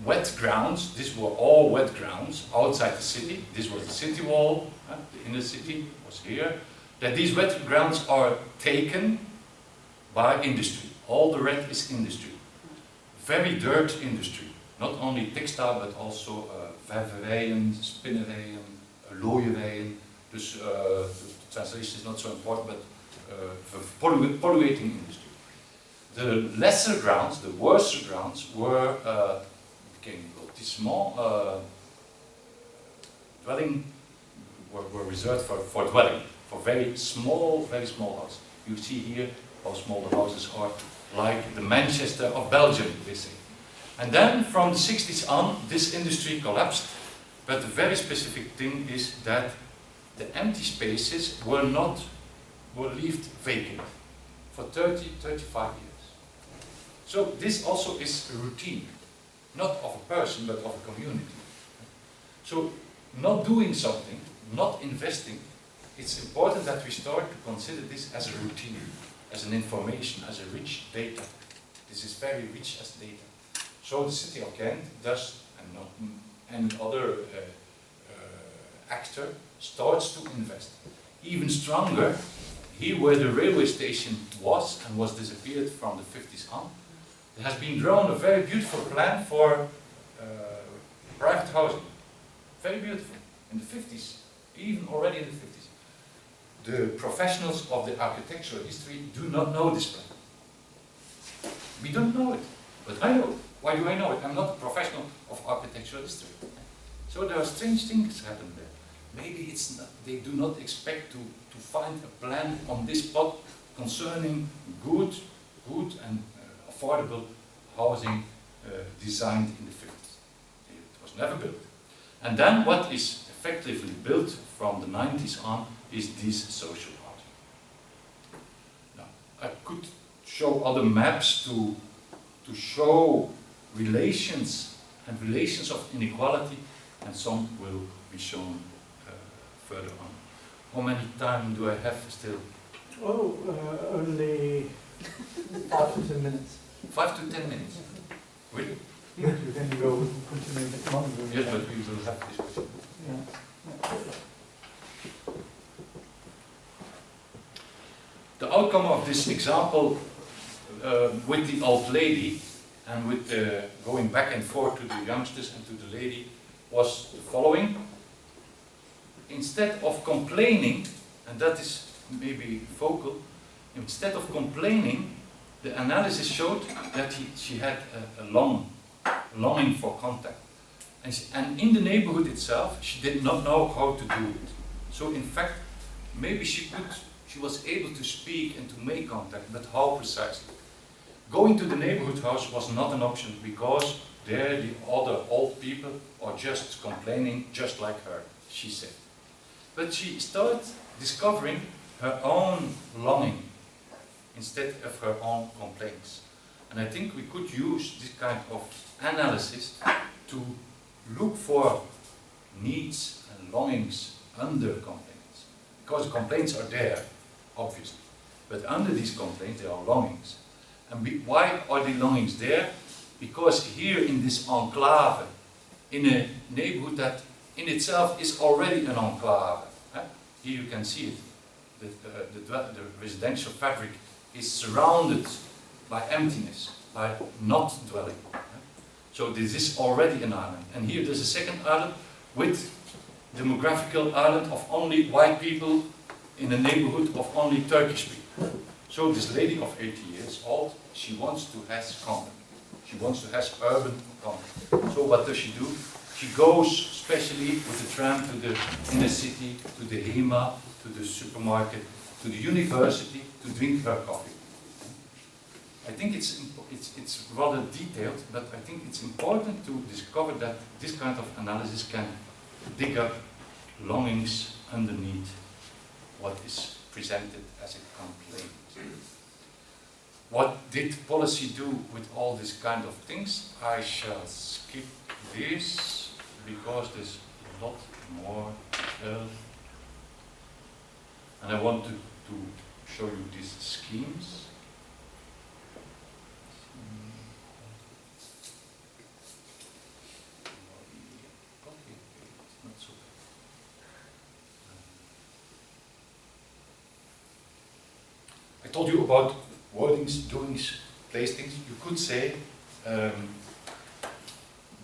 wet grounds, these were all wet grounds outside the city. This was the city wall, the inner city was here. That these wet grounds are taken by industry. All the red is industry. Very dirt industry. Not only textile, but also verwerijen, spinnerijen, looierijen. Dus the translation is not so important, but polluting industry. The lesser grounds, the worse grounds, were these small dwelling were reserved for dwelling, for very small houses. You see here how small the houses are, like the Manchester of Belgium, they say. And then from the 60s on, this industry collapsed. But the very specific thing is that the empty spaces were left vacant for 30, 35 years. So this also is a routine, not of a person, but of a community. So not doing something, not investing, it's important that we start to consider this as a routine, as an information, as a rich data. This is very rich as data. So the city of Ghent does, and not any other actor, starts to invest. Even stronger, here where the railway station was and was disappeared from the 50s on, there has been drawn a very beautiful plan for private housing. Very beautiful. In the 50s, even already in the 50s. The professionals of the architectural history do not know this plan. We don't know it, but I know it. Why do I know it? I'm not a professional of architectural history. So there are strange things happen there. Maybe it's not, they do not expect to find a plan on this spot concerning good and affordable housing designed in the 50s. It was never built. And then what is effectively built from the 90s on is this social housing. Now, I could show other maps to show relations of inequality, and some will be shown further on. How many time do I have still? Oh, only 5 to 10 minutes. 5 to 10 minutes. Really? You can go continue a bit longer. Yes, but we will have this question. Yeah. The outcome of this example with the old lady and with going back and forth to the youngsters and to the lady was the following. Instead of complaining, and that is maybe focal, instead of complaining, the analysis showed that she had a longing for contact. And in the neighborhood itself, she did not know how to do it. So in fact, maybe she was able to speak and to make contact, but how precisely? Going to the neighborhood house was not an option because there the other old people are just complaining just like her, she said. But she started discovering her own longing instead of her own complaints. And I think we could use this kind of analysis to look for needs and longings under complaints. Because complaints are there, obviously. But under these complaints there are longings. And why are the longings there? Because here in this enclave, in a neighborhood that in itself is already an enclave. Here you can see it. The residential fabric is surrounded by emptiness, by not dwelling. So this is already an island. And here there's a second island with demographical island of only white people in a neighborhood of only Turkish people. So this lady of 80 years old, she wants to have contact. She wants to have urban contact. So what does she do? She goes especially with the tram to the inner city, to the HEMA, to the supermarket, to the university to drink her coffee. I think it's rather detailed, but I think it's important to discover that this kind of analysis can dig up longings underneath what is presented as a complaint. What did policy do with all these kind of things? I shall skip this because there's a lot more. And I want to show you these schemes. I told you about wordings, doings, placings. You could say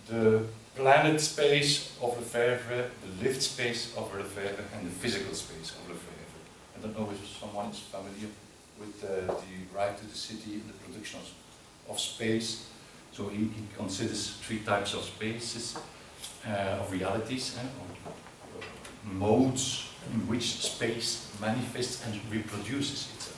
the planet space of Leuven, the lived space of Leuven, and the physical space of Leuven. I don't know if someone is familiar with the right to the city and the production of space. So he considers 3 types of spaces, of realities, or modes in which space manifests and reproduces itself.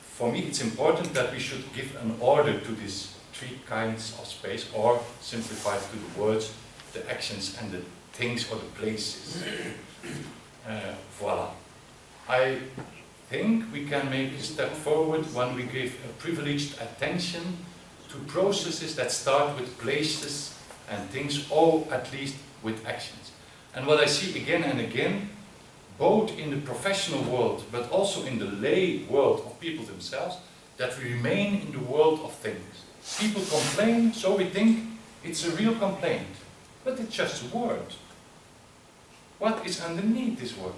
For me, it's important that we should give an order to these 3 kinds of space, or simplified to the words, the actions and the things or the places. Voila. I think we can make a step forward when we give a privileged attention to processes that start with places and things, or at least with actions. And what I see again and again, both in the professional world, but also in the lay world of people themselves, that we remain in the world of things. People complain, so we think it's a real complaint. But it's just a word. What is underneath this word?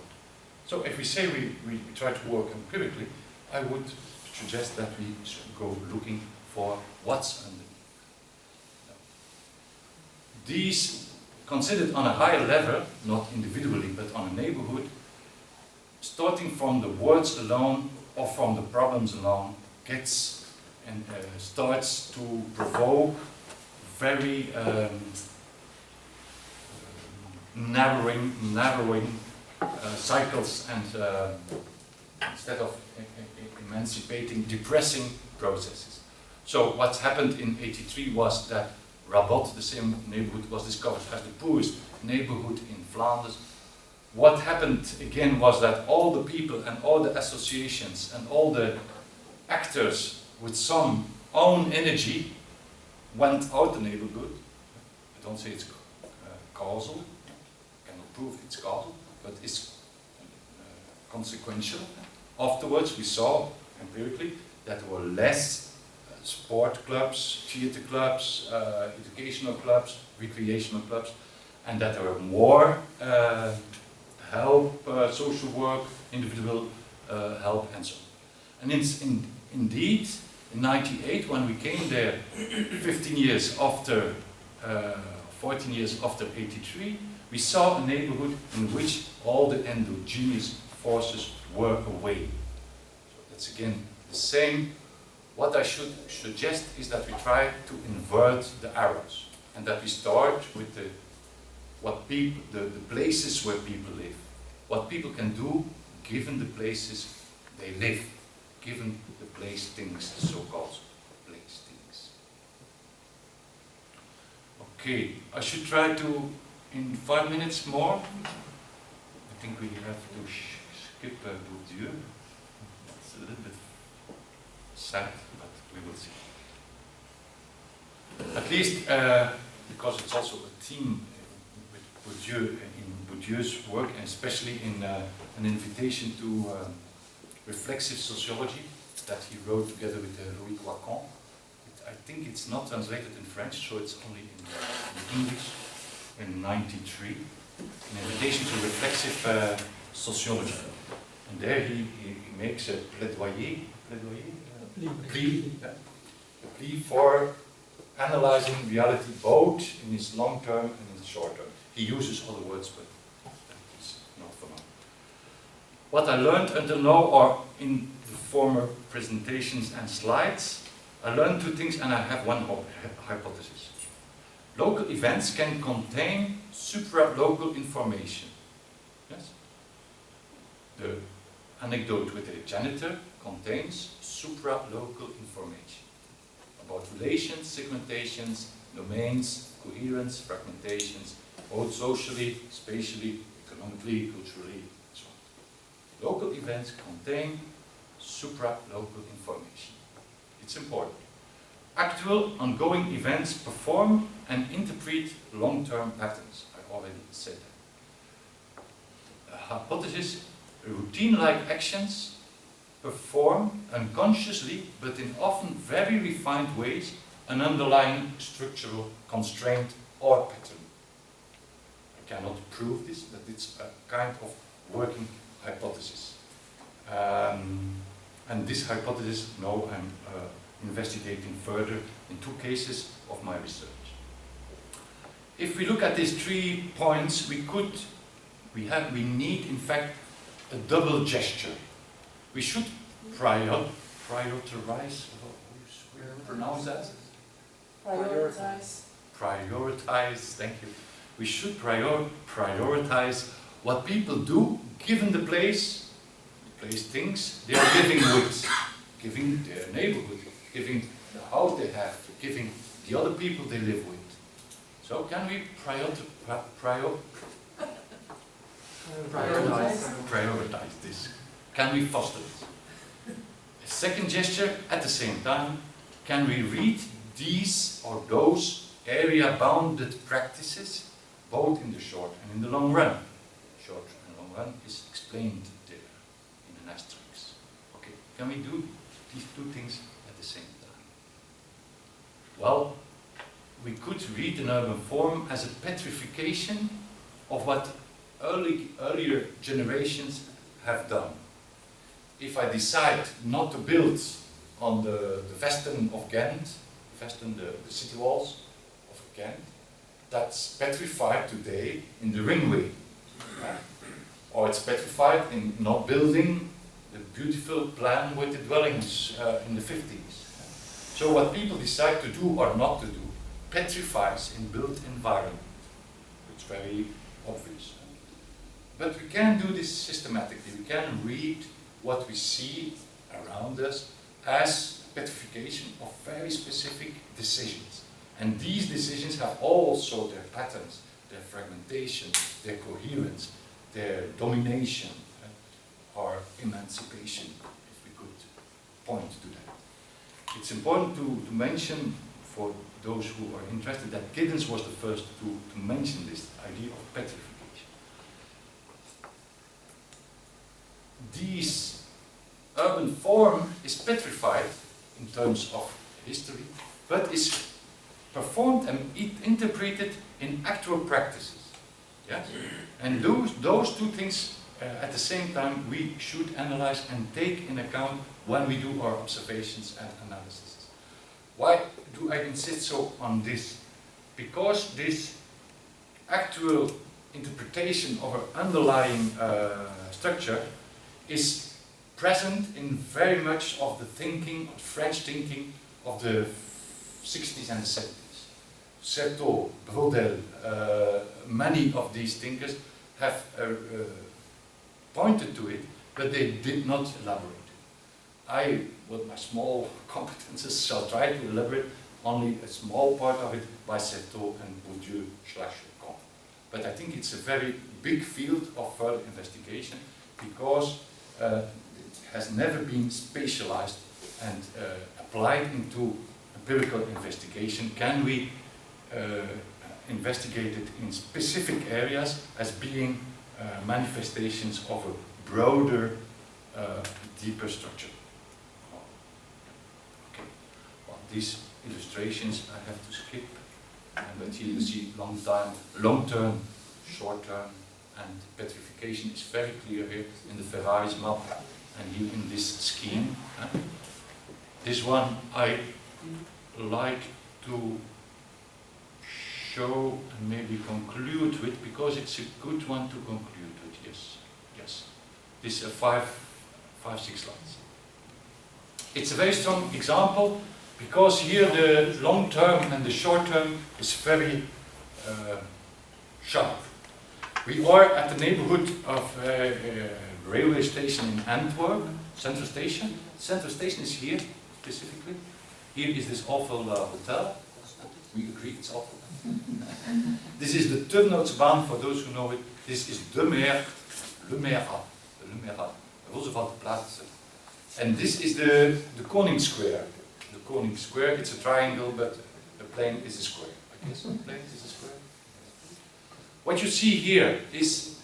So if we say we try to work empirically, I would suggest that we should go looking for what's underneath. These, considered on a higher level, not individually, but on a neighborhood, starting from the words alone or from the problems alone, gets and starts to provoke very narrowing cycles, and instead of emancipating, depressing processes. So what happened in '83 was that Rabot, the same neighborhood, was discovered as the poorest neighborhood in Flanders. What happened again was that all the people and all the associations and all the actors with some own energy went out the neighborhood. I don't say it's causal, cannot prove it's causal, but it's consequential. Afterwards we saw empirically that there were less sport clubs, theater clubs, educational clubs, recreational clubs, and that there were more help, social work, individual help, and so on. And indeed, in '98, when we came there 15 years after, 14 years after '83, we saw a neighborhood in which all the endogenous forces work away. So that's again the same. What I should suggest is that we try to invert the arrows, and that we start with the places where people live. What people can do given the places they live, given the place things, the so-called place things. Okay, I should try to, in 5 minutes more, I think we have to skip Blondeel. It's a little bit sad, but we will see. At least, because it's also a theme with Bourdieu, in Bourdieu's work, and especially in an invitation to reflexive sociology that he wrote together with Louis Quacon. I think it's not translated in French, so it's only in English, in '93. An invitation to reflexive sociology. And there he makes a plea for analyzing reality both in its long term and in its short term. He uses other words, but it's not for now. What I learned until now, or in the former presentations and slides, I learned two things, and I have one hypothesis. Local events can contain supra-local information. Yes? The anecdote with the janitor contains supra-local information about relations, segmentations, domains, coherence, fragmentations, both socially, spatially, economically, culturally, and so on. Local events contain supra-local information. It's important. Actual, ongoing events perform and interpret long-term patterns. I already said that. A hypothesis: routine-like actions perform unconsciously, but in often very refined ways, an underlying structural constraint or pattern. I cannot prove this, but it's a kind of working hypothesis. And this hypothesis, now I'm investigating further in 2 cases of my research. If we look at these 3 points, we need in fact a double gesture. We should prioritize, how do you pronounce that? Prioritize, thank you. We should prioritize what people do given the place things they are living with, giving their neighborhood, giving the house they have, giving the other people they live with. So can we prioritize this? Can we foster it? A second gesture, at the same time, can we read these or those area-bounded practices, both in the short and in the long run? Short and long run is explained there in an asterisk. Okay, can we do these two things at the same time? Well, we could read an urban form as a petrification of what earlier generations have done. If I decide not to build on the Vesten of Ghent, the city walls of Ghent, that's petrified today in the ringway. Or it's petrified in not building the beautiful plan with the dwellings in the 50s. So what people decide to do or not to do petrifies in built environment. It's very obvious. But we can do this systematically. We can read what we see around us as petrification of very specific decisions. And these decisions have also their patterns, their fragmentation, their coherence, their domination, or emancipation, if we could point to that. It's important to mention, for those who are interested, that Giddens was the first to mention this idea of petrification. This urban form is petrified in terms of history, but is performed and interpreted in actual practices. Yes? And those two things at the same time we should analyze and take in account when we do our observations and analysis. Why do I insist so on this? Because this actual interpretation of an underlying structure is present in very much of the thinking, French thinking of the 60s and the 70s. Certeau, Blondeel, many of these thinkers have pointed to it, but they did not elaborate. I, with my small competences, shall try to elaborate only a small part of it by Certeau and Bourdieu/Lacan. But I think it's a very big field of further investigation because it has never been spatialized and applied into empirical investigation. Can we investigate it in specific areas as being manifestations of a broader, deeper structure? Okay. Well, these illustrations I have to skip, but here you see long-term, short-term, and petrification is very clear here in the Ferraris map and here in this scheme. This one I like to show and maybe conclude with because it's a good one to conclude with. Yes. This is 5-6 slides. It's a very strong example because here the long term and the short term is very sharp. We are at the neighborhood of a railway station in Antwerp, Central Station. Central Station is here specifically. Here is this awful hotel. We agree it's awful. This is the Turnhoutsbaan, for those who know it. This is de Mer, Le Mera, Rooseveltplaats. And this is the Koning Square. The Koning Square, it's a triangle, but the plane is a square. I guess the plane is a square. What you see here is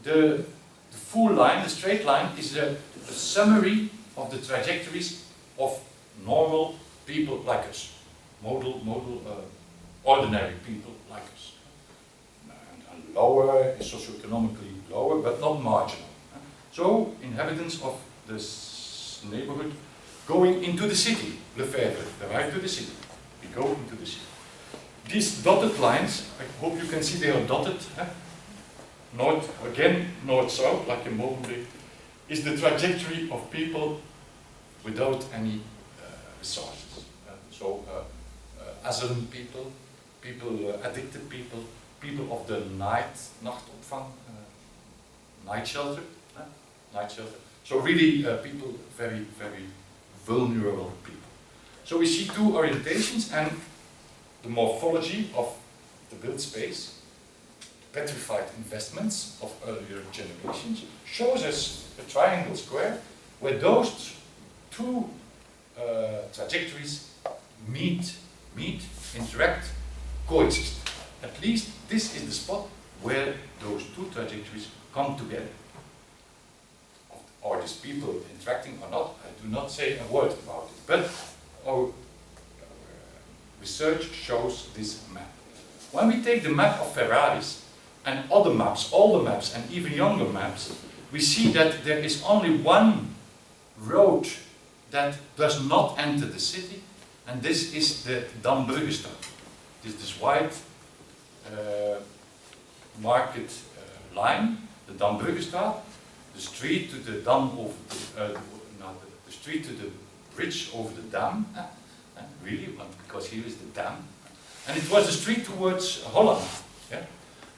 the full line, the straight line, is a summary of the trajectories of normal people like us. Ordinary people like us. And lower, socioeconomically lower, but not marginal. So, inhabitants of this neighborhood going into the city, Leuven, the right to the city. We go into the city. These dotted lines, I hope you can see they are dotted. North-south, like in Molenbeek, is the trajectory of people without any resources. Asylum people, addicted people, people of the nachtopvang, night shelter. So really people, very, very vulnerable people. So we see two orientations and the morphology of the built space, petrified investments of earlier generations, shows us a triangle square where those two trajectories meet, interact, coexist. At least this is the spot where those two trajectories come together. Are these people interacting or not? I do not say a word about it, but our research shows this map. When we take the map of Ferraris and other maps, older maps and even younger maps, we see that there is only one road that does not enter the city, and this is the Dambruggestraat. This white market line, the Dambruggestraat, the street to the dam over the street to the bridge over the dam. Really, because here is the dam. And it was the street towards Holland. Yeah?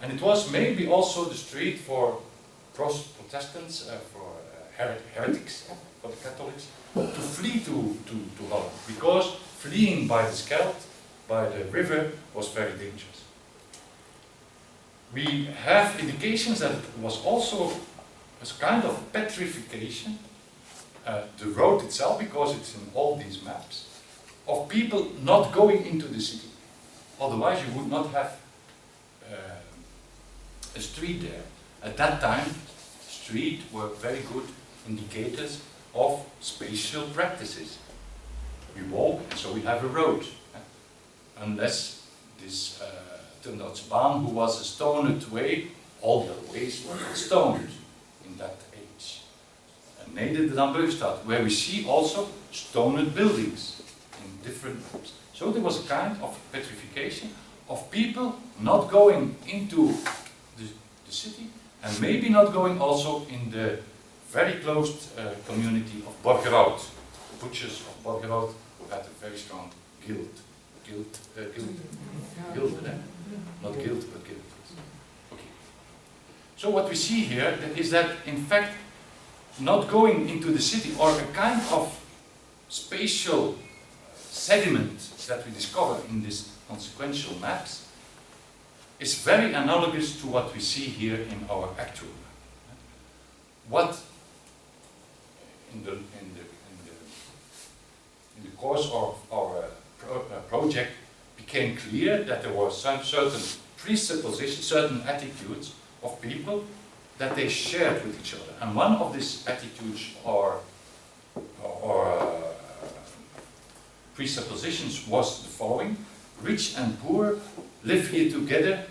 And it was maybe also the street for Protestants, for heretics, for the Catholics, to flee to Holland. Because fleeing by the Scheldt, by the river, was very dangerous. We have indications that it was also a kind of petrification, the road itself, because it's in all these maps, of people not going into the city. Otherwise you would not have a street there. At that time, streets were very good indicators of spatial practices. We walk, so we have a road. Unless this Turnoutsbaan, who was a stoned way, all the other ways were stoned in that age. And needed the Dambruggestraat, where we see also stoned buildings in different groups. So there was a kind of petrification of people not going into the city, and maybe not going also in the very closed community of Borgerhout, the butchers of Borgerhout, who had a very strong guild. Not guilt, but guild. Okay. So what we see here is that, in fact, not going into the city, or a kind of spatial sediment that we discover in these consequential maps, is very analogous to what we see here in our actual map. What in the course of our project became clear that there were some certain presuppositions, certain attitudes of people that they shared with each other. And one of these attitudes or presuppositions was the following: rich and poor live here together,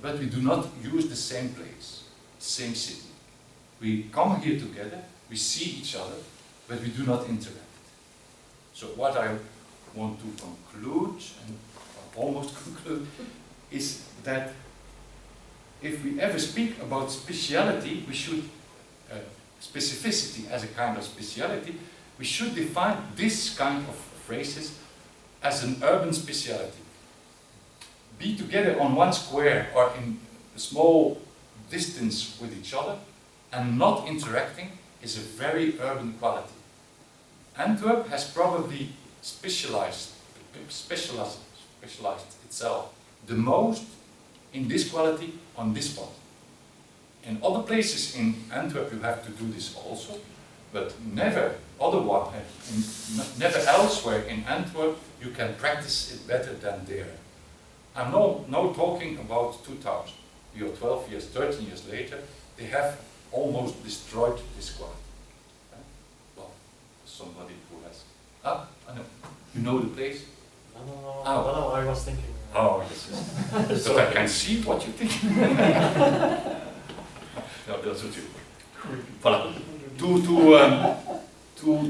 but we do not use the same place, same city. We come here together, we see each other, but we do not interact. So what I want to conclude, and almost conclude, is that if we ever speak about speciality, we should, specificity as a kind of speciality, we should define this kind of phrases as an urban speciality. Be together on one square or in a small distance with each other and not interacting is a very urban quality. Antwerp has probably specialized itself the most in this quality on this spot. In other places in Antwerp you have to do this also, but never elsewhere in Antwerp you can practice it better than there. I'm now talking about 2000. We are 12 years, 13 years later, they have almost destroyed this quality. Well, somebody who has... I know. You know the place? No, I was thinking. Oh, yes. So I can see what you think. No, that's what you... Voilà.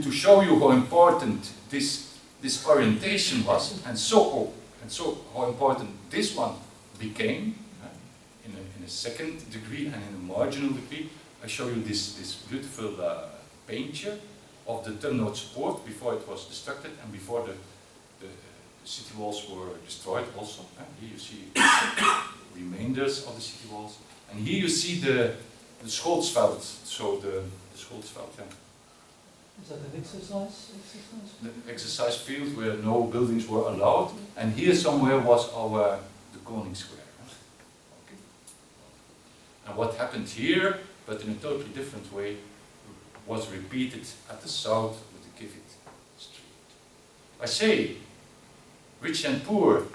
To show you how important this orientation was, and so how important this one became in a second degree and in a marginal degree, I show you this beautiful painture of the Turnoutspoort before it was destructed and before the city walls were destroyed also. Here you see remainders of the city walls, and here you see the Scholsveld, so the Scholsveld, yeah. Is that an exercise? The exercise field where no buildings were allowed, and here somewhere was the Koning Square. Okay. And what happened here, but in a totally different way, was repeated at the south with the Kivit Street. I say, rich and poor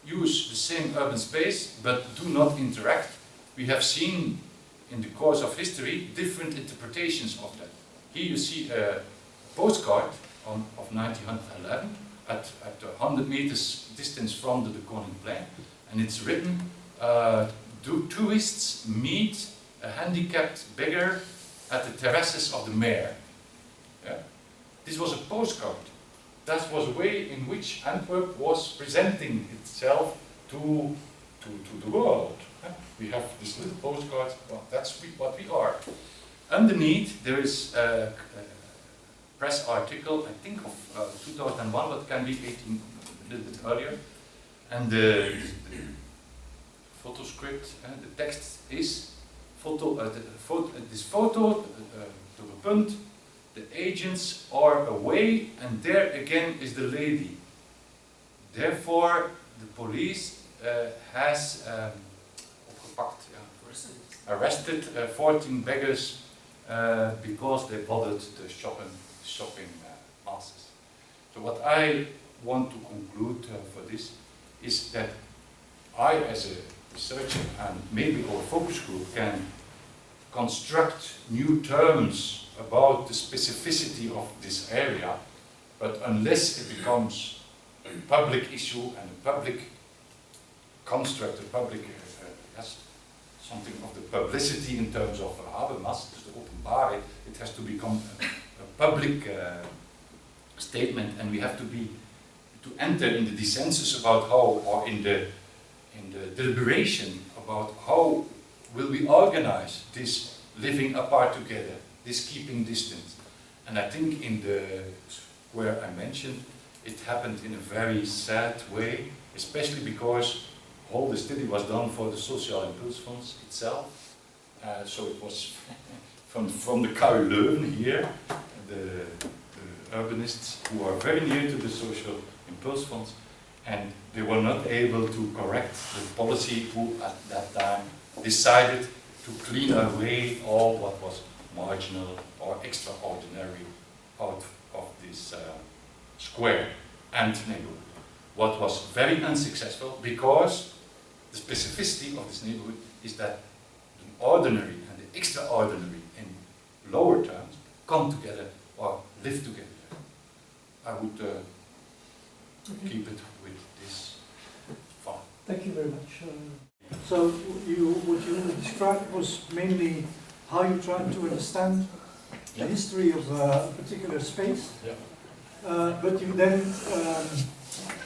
use the same urban space, but do not interact. We have seen in the course of history different interpretations of that. Here you see a postcard of 1911 at 100 meters distance from the Koningplein, and it's written, do tourists meet a handicapped beggar at the terraces of the mayor? Yeah? This was a postcard. That was a way in which Antwerp was presenting itself to the world. We have this little postcard, well, that's what we are. Underneath there is a press article, I think of 2001, but can be 18, a little bit earlier. And the photo script, the text is, this photo, to the punt, the agents are away and there again is the lady. Therefore the police has arrested 14 beggars because they bothered the shopping masses. So what I want to conclude for this is that I, as a researcher, and maybe our focus group, can construct new terms about the specificity of this area, but unless it becomes a public issue and a public construct, a public yes, something of the publicity in terms of habermas, dus de openbaarheid, it has to become a public statement, and we have to enter in the dissensus about how, or in the deliberation about how will we organize this living apart together, this keeping distance. And I think in the square I mentioned, it happened in a very sad way, especially because all the study was done for the Social Impulse Funds itself. So it was from the KU Leuven here, the urbanists who are very near to the Social Impulse Funds, and they were not able to correct the policy who at that time decided to clean away all what was marginal or extraordinary out of this square and neighborhood. What was very unsuccessful because the specificity of this neighborhood is that the ordinary and the extraordinary in lower terms come together or live together. I would keep it with this fun. Thank you very much. So what you described was mainly how you tried to understand the history of a particular space, but you then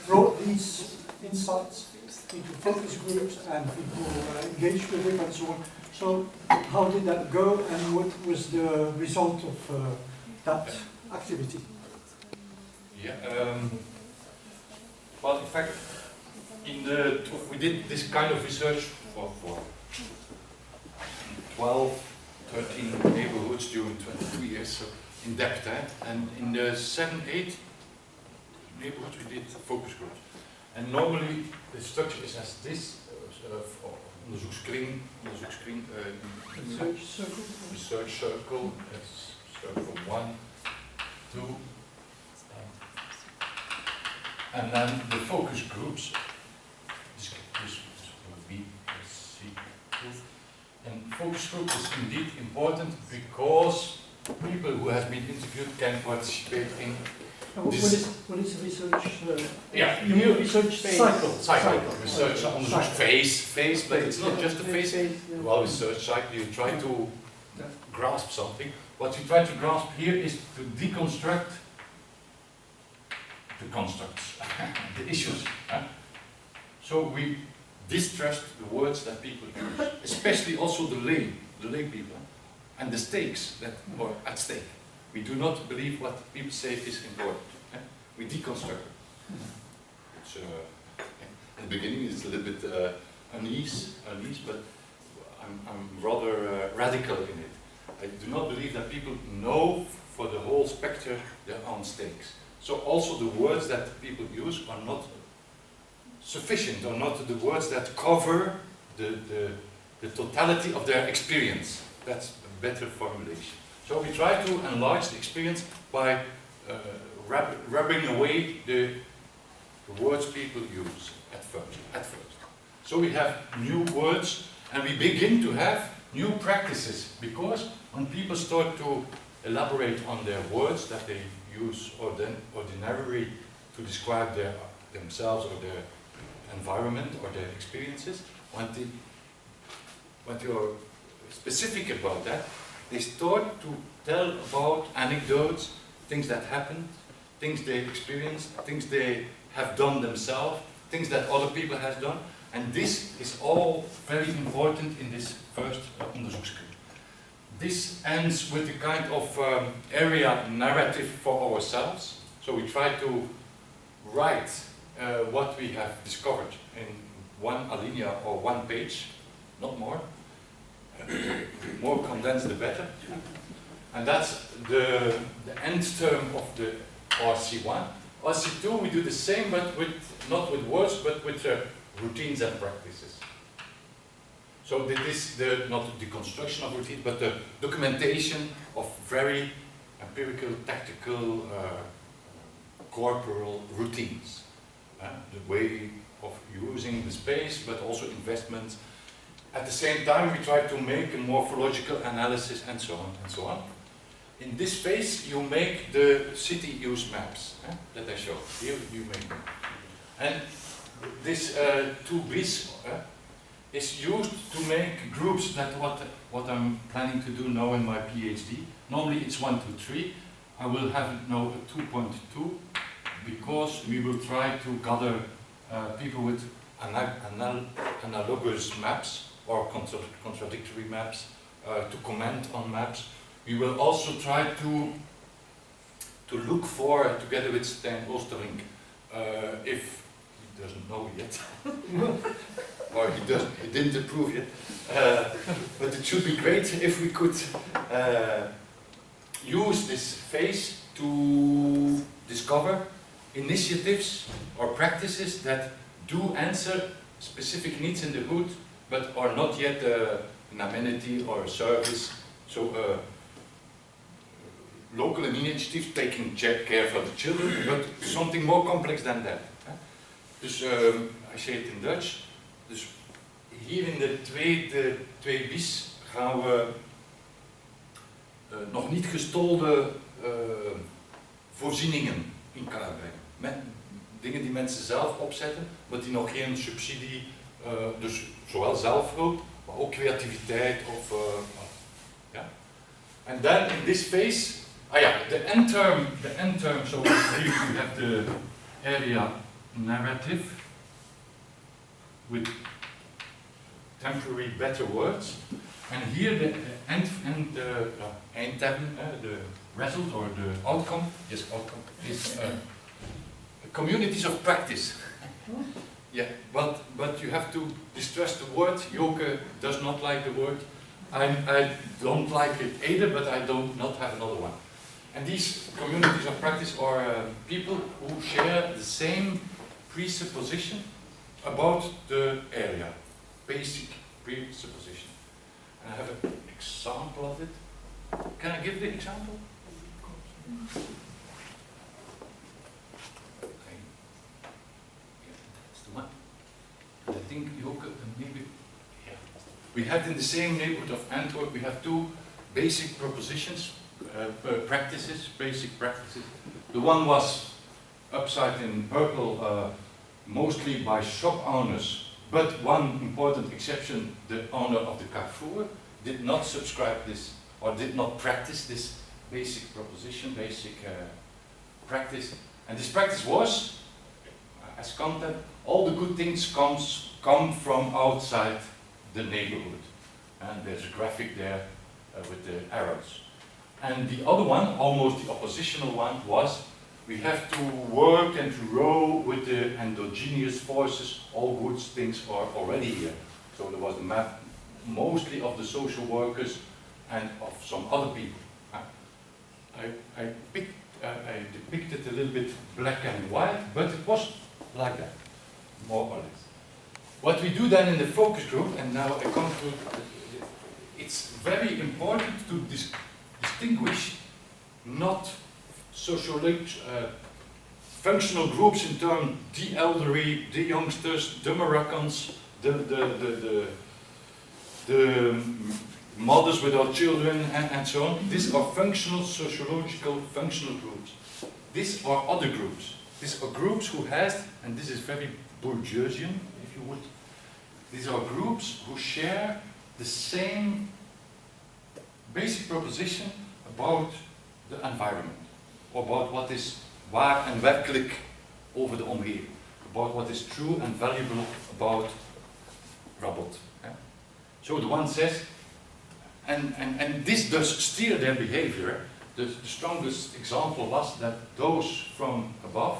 brought these insights into focus groups and people engaged with it and so on. So how did that go and what was the result of that activity? Well, in fact, we did this kind of research for 12, 13 neighborhoods during 22 years, so in depth. And in the 7, 8 neighborhoods we did focus groups. And normally the structure is as this, onderzoekskring, research circle, circle 1, 2, and then the focus groups. This would be and focus group is indeed important because people who have been interviewed can participate in What is research? You mean research cycle. Research phase, but it's not just a phase. Well, research cycle, you try to grasp something. What you try to grasp here is to deconstruct the constructs, the issues. So we distrust the words that people use, especially also the lay people, and the stakes that are at stake. We do not believe what people say is important. We deconstruct it. It's, in the beginning it's a little bit unease, but I'm rather radical in it. I do not believe that people know for the whole spectrum their own stakes. So also the words that people use are not sufficient, or not the words that cover the the totality of their experience. That's a better formulation. So we try to enlarge the experience by rubbing away the words people use at first. So we have new words, and we begin to have new practices, because when people start to elaborate on their words that they use ordinarily to describe themselves or their environment or their experiences, when you're specific about that, they start to tell about anecdotes, things that happened, things they experienced, things they have done themselves, things that other people have done. And this is all very important in this first onderzoeksgroep. This ends with a kind of area narrative for ourselves. So we try to write what we have discovered in one alinea or one page, not more. The more condensed, the better. And that's the end term of the RC1. RC2, we do the same, but not with words, but with routines and practices. So this is not the construction of routines, but the documentation of very empirical, tactical, corporal routines. The way of using the space, but also investments. At the same time, we try to make a morphological analysis and so on and so on. In this phase, you make the city use maps that I showed. Here you make them. And this 2bis is used to make groups. That what I'm planning to do now in my PhD. Normally it's 1, 2, 3. I will have it now a 2.2, because we will try to gather people with analogous maps or contradictory maps, to comment on maps. We will also try to look for, together with Stijn Oosterink, if he doesn't know yet, or he didn't approve yet, but it should be great if we could use this phase to discover initiatives or practices that do answer specific needs in the hood, but are not yet an amenity or a service. So local initiatives taking care for the children, but something more complex than that. Dus I say it in Dutch. Dus hier in de twee bis gaan we nog niet gestolde voorzieningen in kaart brengen. Dingen die mensen zelf opzetten, maar die nog geen subsidie, dus zowel zelfhulp, maar ook creativiteit of ja. And then in this phase, the end term. So here you have the area narrative with temporary better words, and here the eindterm, the result or the outcome, is communities of practice. Yeah, but you have to distrust the word. Joke does not like the word. I don't like it either, but I don't not have another one. And these communities of practice are people who share the same presupposition about the area, basic presupposition. And I have an example of it. Can I give the example? Okay. Yeah, that's the one. And I think Joke, maybe, yeah. We had in the same neighborhood of Antwerp, we have two basic propositions, practices, basic practices. The one was upside in purple, mostly by shop owners, but one important exception, the owner of the Carrefour, did not subscribe this, or did not practice this basic proposition, basic practice. And this practice was, as content, all the good things come from outside the neighborhood. And there's a graphic there with the arrows. And the other one, almost the oppositional one, was we have to work and to row with the endogenous forces. All good things are already here. So there was a map mostly of the social workers and of some other people. I depicted a little bit black and white, but it was like that, more or less. What we do then in the focus group, and now I come to, it's very important to distinguish not functional groups in terms the elderly, the youngsters, the Moroccans, the mothers without children, and so on. These are functional, sociological, functional groups. These are other groups. These are groups who has, and this is very Bourdieusian, if you would, these are groups who share the same basic proposition about the environment, about what is waar en werkelijk over de omgeving, about what is true and valuable about robot. Yeah? So the one says, and this does steer their behavior. The strongest example was that those from above,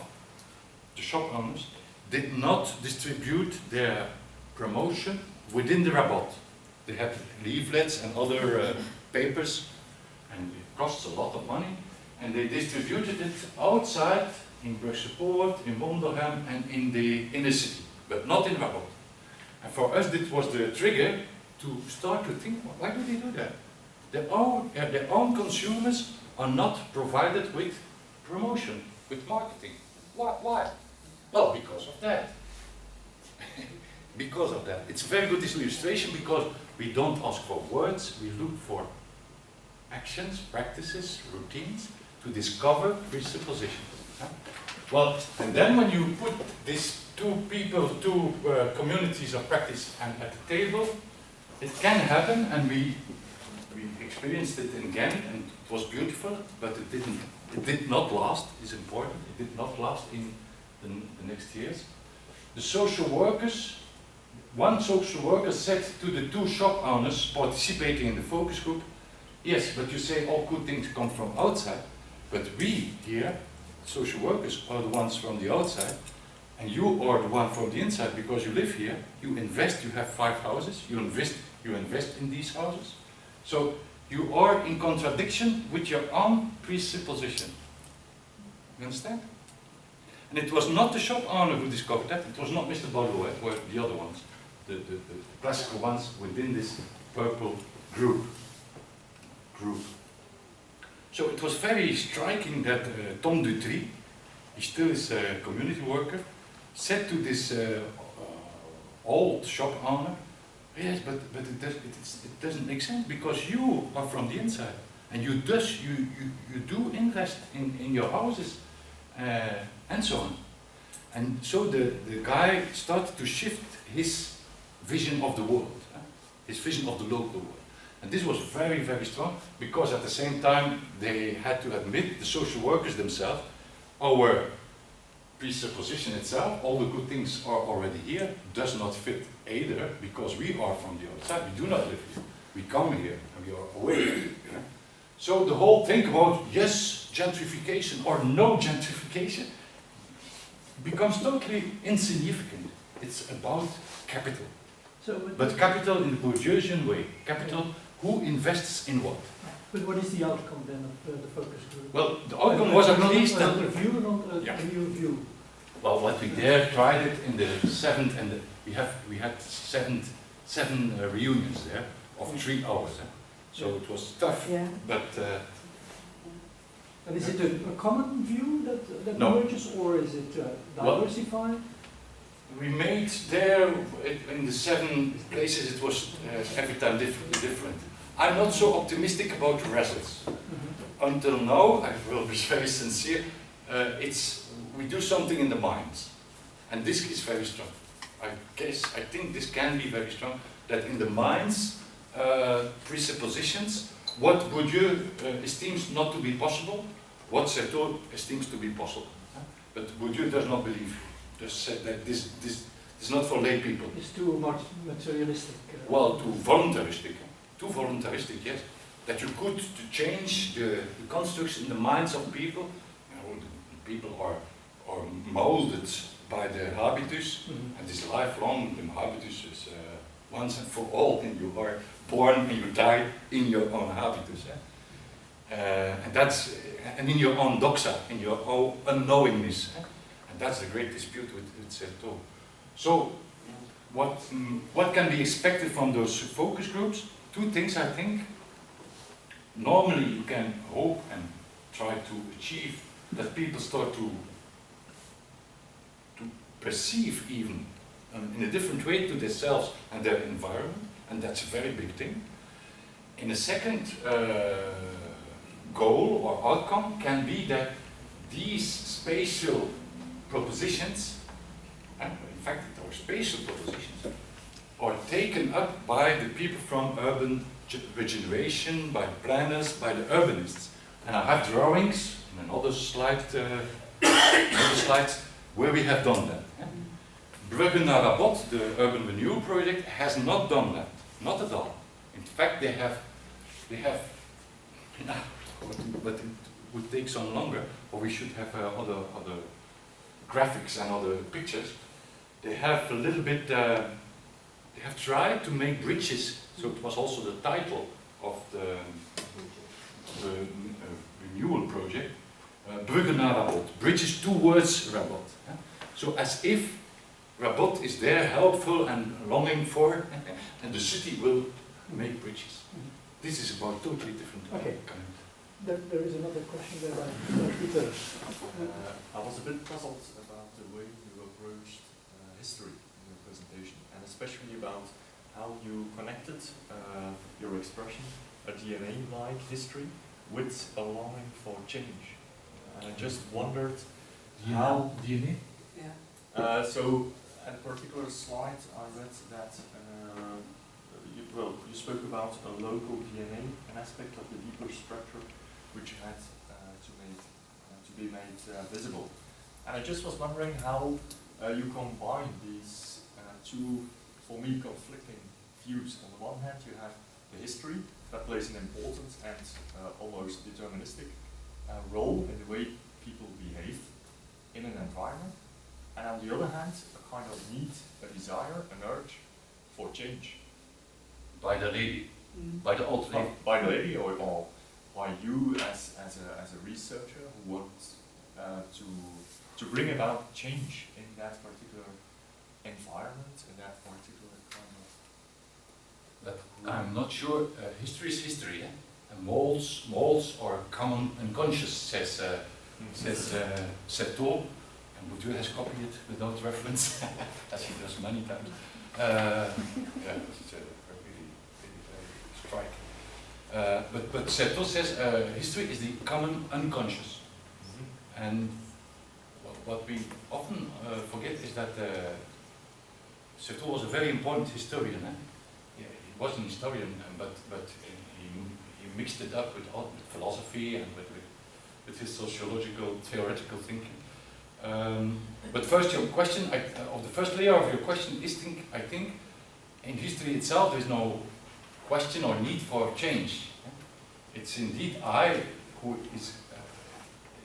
the shop owners, did not distribute their promotion within the robot. They had leaflets and other papers, and it costs a lot of money, and they distributed it outside in Brusselpoort, in Wonderham, and in the inner city, but not in Rabot. And for us, this was the trigger to start to think, why do they do that? Their own consumers are not provided with promotion, with marketing. Why? Well, because of that. Because of that. It's a very good illustration because we don't ask for words, we look for actions, practices, routines to discover presuppositions. Well, and then when you put these two communities of practice and at the table, it can happen, and we experienced it in Ghent, and it was beautiful, but it did not last, is important, it did not last in the next years. The social workers, one social worker said to the two shop owners participating in the focus group, yes, but you say all good things come from outside, but we here, social workers, are the ones from the outside, and you are the one from the inside because you live here, you invest, you have 5 houses, you invest in these houses. So you are in contradiction with your own presupposition. You understand? And it was not the shop owner who discovered that, it was not Mr. Baudouin, it were the other ones, the classical ones within this purple group. So it was very striking that Tom Dutry, he still is a community worker, said to this old shop owner, yes, but it doesn't make sense because you are from the inside and you do invest in your houses and so on. And so the guy started to shift his vision of the world, his vision of the local world. And this was very, very strong because at the same time they had to admit, the social workers themselves, our presupposition itself, all the good things are already here, does not fit either because we are from the outside, we do not live here. We come here and we are away. So the whole thing about yes, gentrification or no gentrification becomes totally insignificant. It's about capital. But capital in the Bourdieusian way. Capital, who invests in what? But what is the outcome then of the focus group? Well, the outcome was at least a that... review, not a new view. Well, what we there tried it in the 7th, and we had seven reunions there of 3 hours. So it was tough, but... and is it a common view that No. emerges, or is it diversified? We made there, in the 7 places, it was every time different. I'm not so optimistic about the results. Until now, I will be very sincere, we do something in the minds. And this is very strong. I think this can be very strong, that in the minds, presuppositions, what Bourdieu esteems not to be possible, what Certeau esteems to be possible. But Bourdieu does not believe. Just said that this is not for lay people. It's too much materialistic. Well, too voluntaristic. Too voluntaristic, yes. That you could change the constructs in the minds of people. You know, the people are molded by their habitus, and this lifelong habitus is once and for all, and you are born and you die in your own habitus. And in your own doxa, in your own unknowingness. And that's the great dispute with Certeau. So what can be expected from those focus groups? Two things, I think. Normally, you can hope and try to achieve that people start to perceive even in a different way to themselves and their environment, and that's a very big thing. In a second goal or outcome can be that these spatial propositions, and in fact our spatial propositions, are taken up by the people from urban regeneration, by planners, by the urbanists. And I have drawings in another slide, other slides, where we have done that. Bruggen naar Rabot, the urban renewal project, has not done that, not at all. In fact, they have, but it would take some longer, or we should have other graphics and other pictures. They have a little bit, they have tried to make bridges, so it was also the title of the renewal project, Bruggen naar Rabot, bridges towards Rabot. So as if Rabot is there helpful and longing for, and the city will make bridges. This is about totally different Okay. kind. There is another question there, Peter. I was a bit puzzled about the way you approached history in your presentation, and especially about how you connected your expression, a DNA-like history, with a longing for change. And I just wondered how... DNA? So, at a particular slide, I read that you spoke about a local DNA, an aspect of the deeper structure which had to be made visible. And I just was wondering how you combine these two, for me, conflicting views. On the one hand, you have the history that plays an important and almost deterministic role in the way people behave in an environment. And on the other hand, a kind of need, a desire, an urge for change. By the lady, by the old lady. By the lady or by you as a researcher who wants to bring about change in that particular environment, in that particular kind of... But I'm not sure, history is history, and molds are common unconscious, says Certeau. And Bourdieu has copied it without reference, as he does many times. It's really very striking. But Certeau says history is the common unconscious. And what we often forget is that Certeau was a very important historian. He was an historian, but he mixed it up with philosophy and with his sociological, theoretical thinking. But first, your question, of the first layer of your question is, I think, in history itself there is no question or need for change. It's indeed I who is,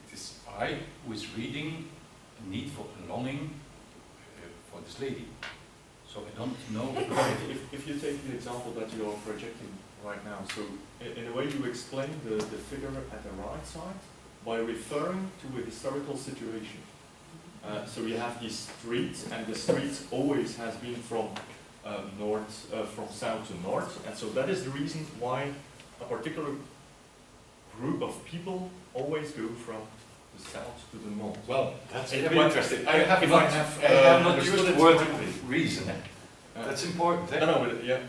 it is I who is reading a need for a longing for this lady. So I don't know. If you take the example that you're projecting right now, so in a way you explain the figure at the right side by referring to a historical situation. So you have these streets, and the street always has been from from south to north, and so that is the reason why a particular group of people always go from the south to the north. Well, that's If very I- interesting. I have not understood used it the word correctly. reason. That's important. No, but yeah.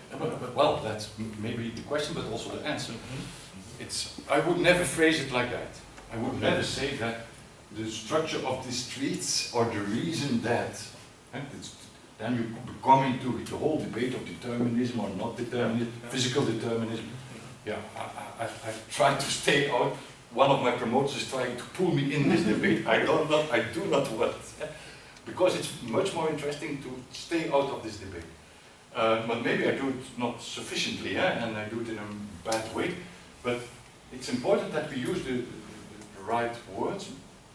Well, that's maybe the question, but also the answer. I would never phrase it like that. I would never say that the structure of the streets or the reason that, then you come into the whole debate of determinism or not determinism, physical determinism. Yeah, I try to stay out. One of my promoters is trying to pull me in this debate. I do not want, because it's much more interesting to stay out of this debate. But maybe I do it not sufficiently, and I do it in a bad way. But it's important that we use the right words.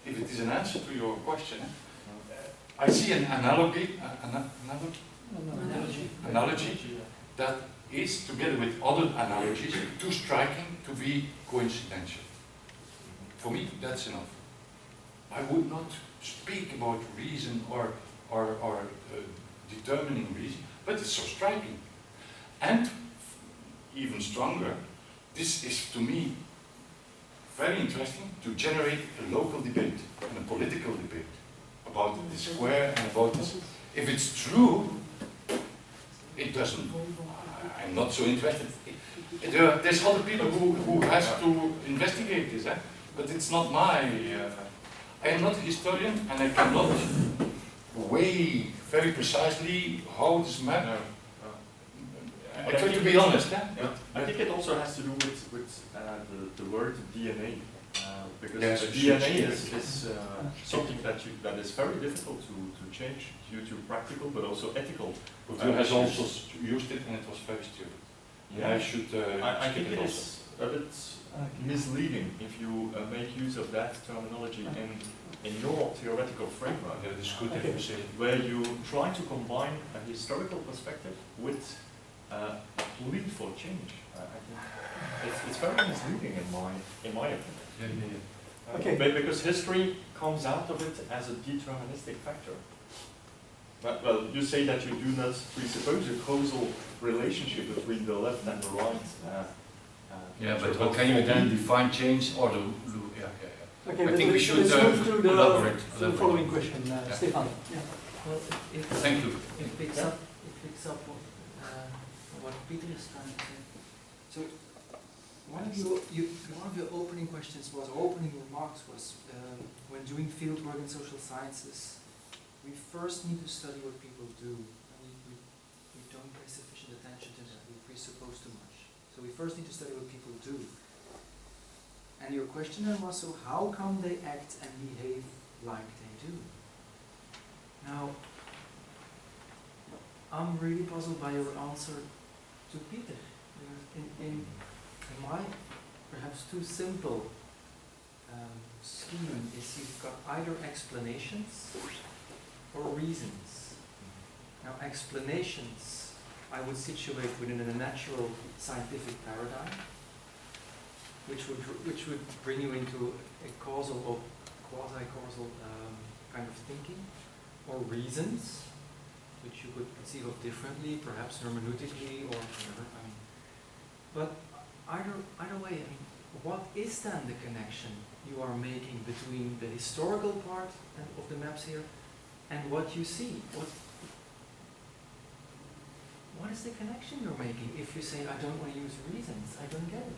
If it is an answer to your question, I see an analogy that is, together with other analogies, too striking to be coincidental. For me, that's enough. I would not speak about reason or determining reason, but it's so striking. And even stronger, this is to me very interesting to generate a local debate and a political debate about the square and about this. If it's true, it doesn't, I'm not so interested. There's other people who has to investigate this, but it's not my, I am not a historian and I cannot weigh very precisely how this matter. I try to be honest. I think it also has to do with the word DNA, because Yes, DNA is something that is very difficult to change due to practical but also ethical. But you has also used it and it was very stupid. Yeah, I should. I think skip it also. is a bit misleading if you make use of that terminology in your theoretical framework, Yeah, it's good if you say it. where you try to combine a historical perspective with a plea for change. I think it's very misleading in my opinion. Yeah. Okay. Because history comes out of it as a deterministic factor. But, well, you say that you do not presuppose a causal relationship between the left and the right. Yeah, but how can you then define change or the Okay, I but think we let's should move to the elaborate. following question, Stefan. Yeah. Well, it Thank you. picks up what Peter is trying to say. So, one of your opening questions was, or opening remarks was, when doing field work in social sciences, we first need to study what people do, and we don't pay sufficient attention to that. We presuppose too much. So we first need to study what people do. And your question then was, so how come they act and behave like they do? Now, I'm really puzzled by your answer to Peter. In my perhaps too simple scheme is you've got either explanations or reasons. Now, explanations I would situate within a natural scientific paradigm, which would bring you into a causal or quasi-causal kind of thinking, or reasons, which you could conceive of differently, perhaps hermeneutically or whatever. But either way, what is then the connection you are making between the historical part of the maps here and what you see? What is the connection you're making if you say, I don't want to use reasons? I don't get it.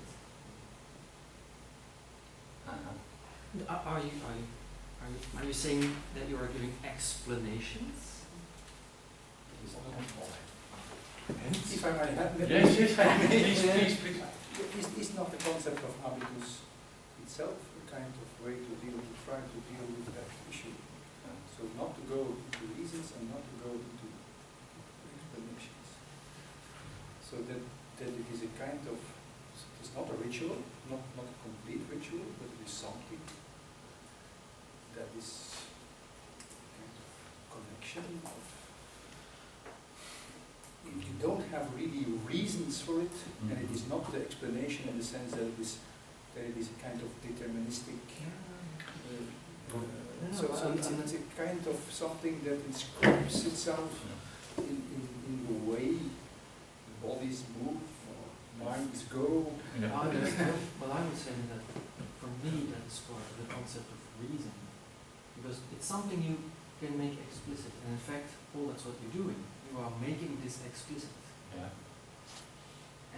Are you saying that you are giving explanations? If I might have, Yes, please. Is not the concept of habitus itself a kind of way to try to deal with that issue? So not to go into reasons and not to go into explanations. So that it is a kind of, it's not a ritual, not a complete ritual, but it is something that is kind of connection of, you don't have really reasons for it, and it is not the explanation in the sense that it is a kind of deterministic. So it's a kind of something that inscribes itself in the way bodies move or minds go. Yeah. Well, I would say that for me that is for the concept of reason, because it's something you can make explicit, and in fact, that's what you're doing. You are making this explicit. Yeah.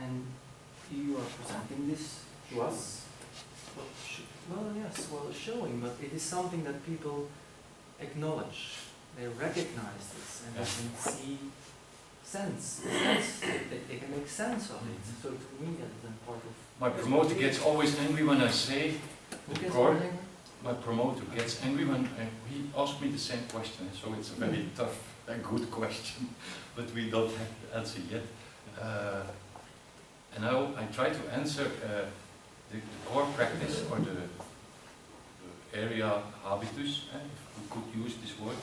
And you are presenting this to us. Showing, but it is something that people acknowledge. They recognize this and they can see sense. They can make sense of it. So to me, that is then part of. My promoter gets always angry when I say, Who gets Cor, angry? my promoter gets angry when he asks me the same question, so it's a very tough and good question, but we don't have the answer yet. And now I try to answer the core practice or the area habitus, if we could use this word,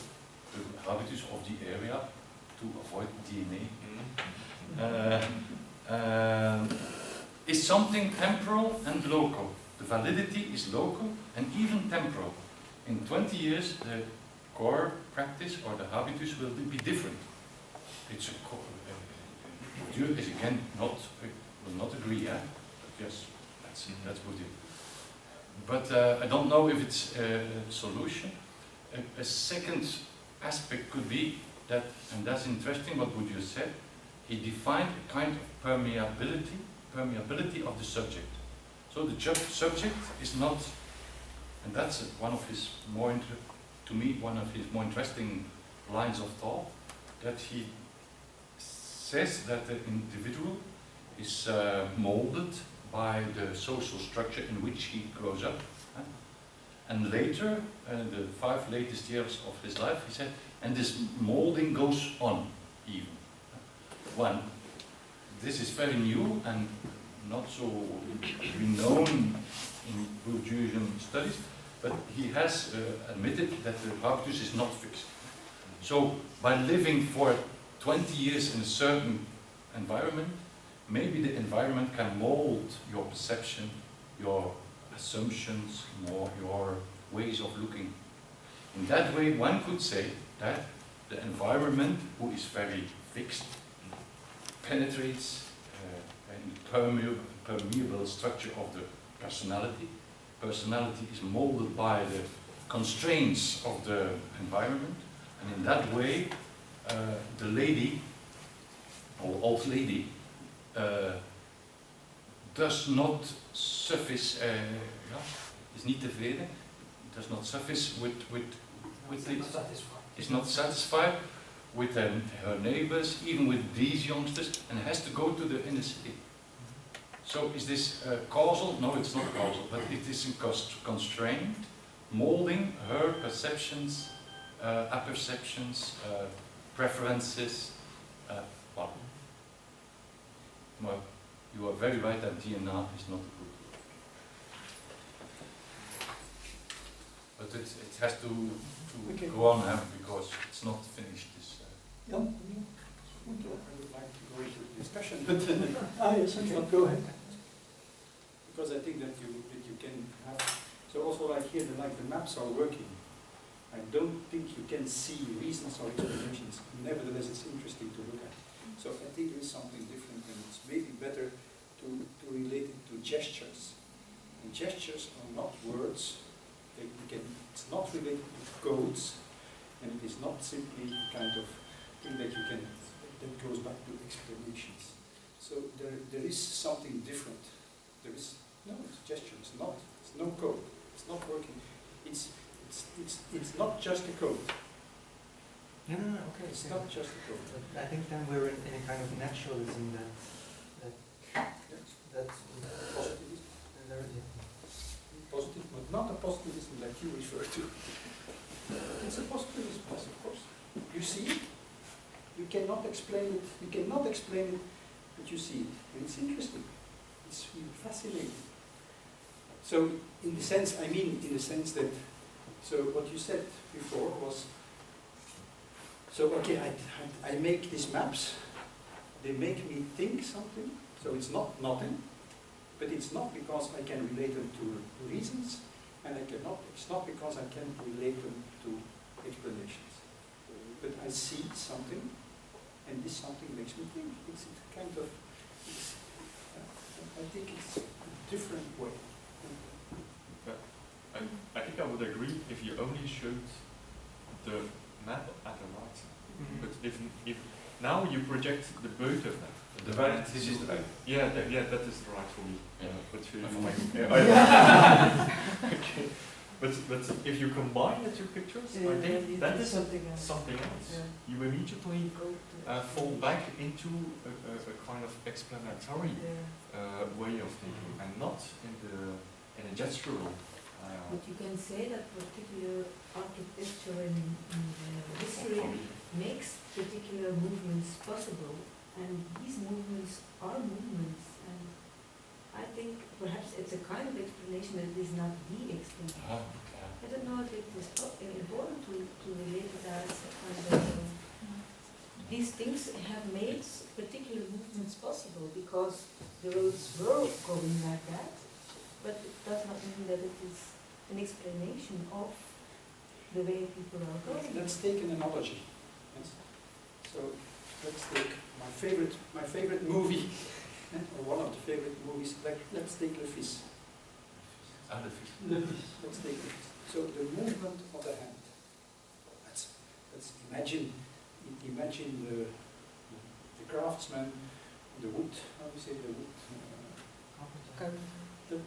the habitus of the area to avoid DNA, is something temporal and local. The validity is local and even temporal. In 20 years, the core practice or the habitus will be different. it's a Bourdieu is again not will not agree, yeah. But yes, that's Bourdieu. But I don't know if it's a solution. A second aspect could be that, and that's interesting what Bourdieu said. He defined a kind of permeability of the subject. So the subject is not, and that's one of his to me, one of his more interesting lines of thought, that he says that the individual is molded by the social structure in which he grows up. And later, the 5 latest years of his life, he said, and this molding goes on even. One, this is very new and not so renowned in Bourdieusian studies, but he has admitted that the habitus is not fixed. So by living for 20 years in a certain environment, maybe the environment can mold your perception, your assumptions, your ways of looking. In that way, one could say that the environment, who is very fixed, penetrates an permeable structure of the personality. Personality is molded by the constraints of the environment, and in that way, the lady, or old lady, does not suffice, is niet tevreden, does not suffice with it, is not satisfied with her neighbors, even with these youngsters, and has to go to the inner city. So is this causal? No, it's not causal, but it is constrained, molding her perceptions, apperceptions, preferences. Well, you are very right that DNA is not a good word. But it has to go on because it's not finished. Yeah. I would like to go into the discussion, but Yes, okay, go ahead. because I think that you can have, so also like here, the maps are working. I don't think you can see reasons or explanations. Nevertheless, it's interesting to look at. So I think there is something different, and it's maybe better to relate it to gestures. And gestures are not words. It's not related to codes, and it is not simply the kind of thing that that goes back to explanations. So there is something different. It's gesture. It's no code. It's not working. It's not just a code. No, okay. It's not just a code. But I think then we're in a kind of naturalism that's Positivism. Positive, but not a positivism that you refer to. It's a positivism, yes, of course. You see it. You cannot explain it. You cannot explain it, but you see it. And it's interesting. It's fascinating. So, in the sense that, so what you said before was, so okay, I make these maps, they make me think something, so it's not nothing, but it's not because I can relate them to reasons, and it's not because I can relate them to explanations. But I see something, and this something makes me think. It's a kind of, I think it's a different way. I think I would agree if you only showed the map at the right side. Mm-hmm. But if now you project the both of them. The right, this is the right. Yeah, that is the right for me. Yeah. But for And you, for me. okay. But if you combine the two pictures, I think that is something else. Yeah. You immediately fall back into a kind of explanatory way of thinking, and not in a gestural. But you can say that particular architecture in history makes particular movements possible, and these movements are movements, and I think perhaps it's a kind of explanation that is not the explanation. I don't know if it is important to relate it as a kind of these things have made particular movements possible because the roads were going like that, but it does not mean that it is an explanation of the way people are going. Let's take an analogy. Yes? So, let's take my favorite movie, or one of the favorite movies. Let's take Le Fils. Let's take it. So the movement of the hand. Let's imagine the craftsman, the wood. How do you say the wood? The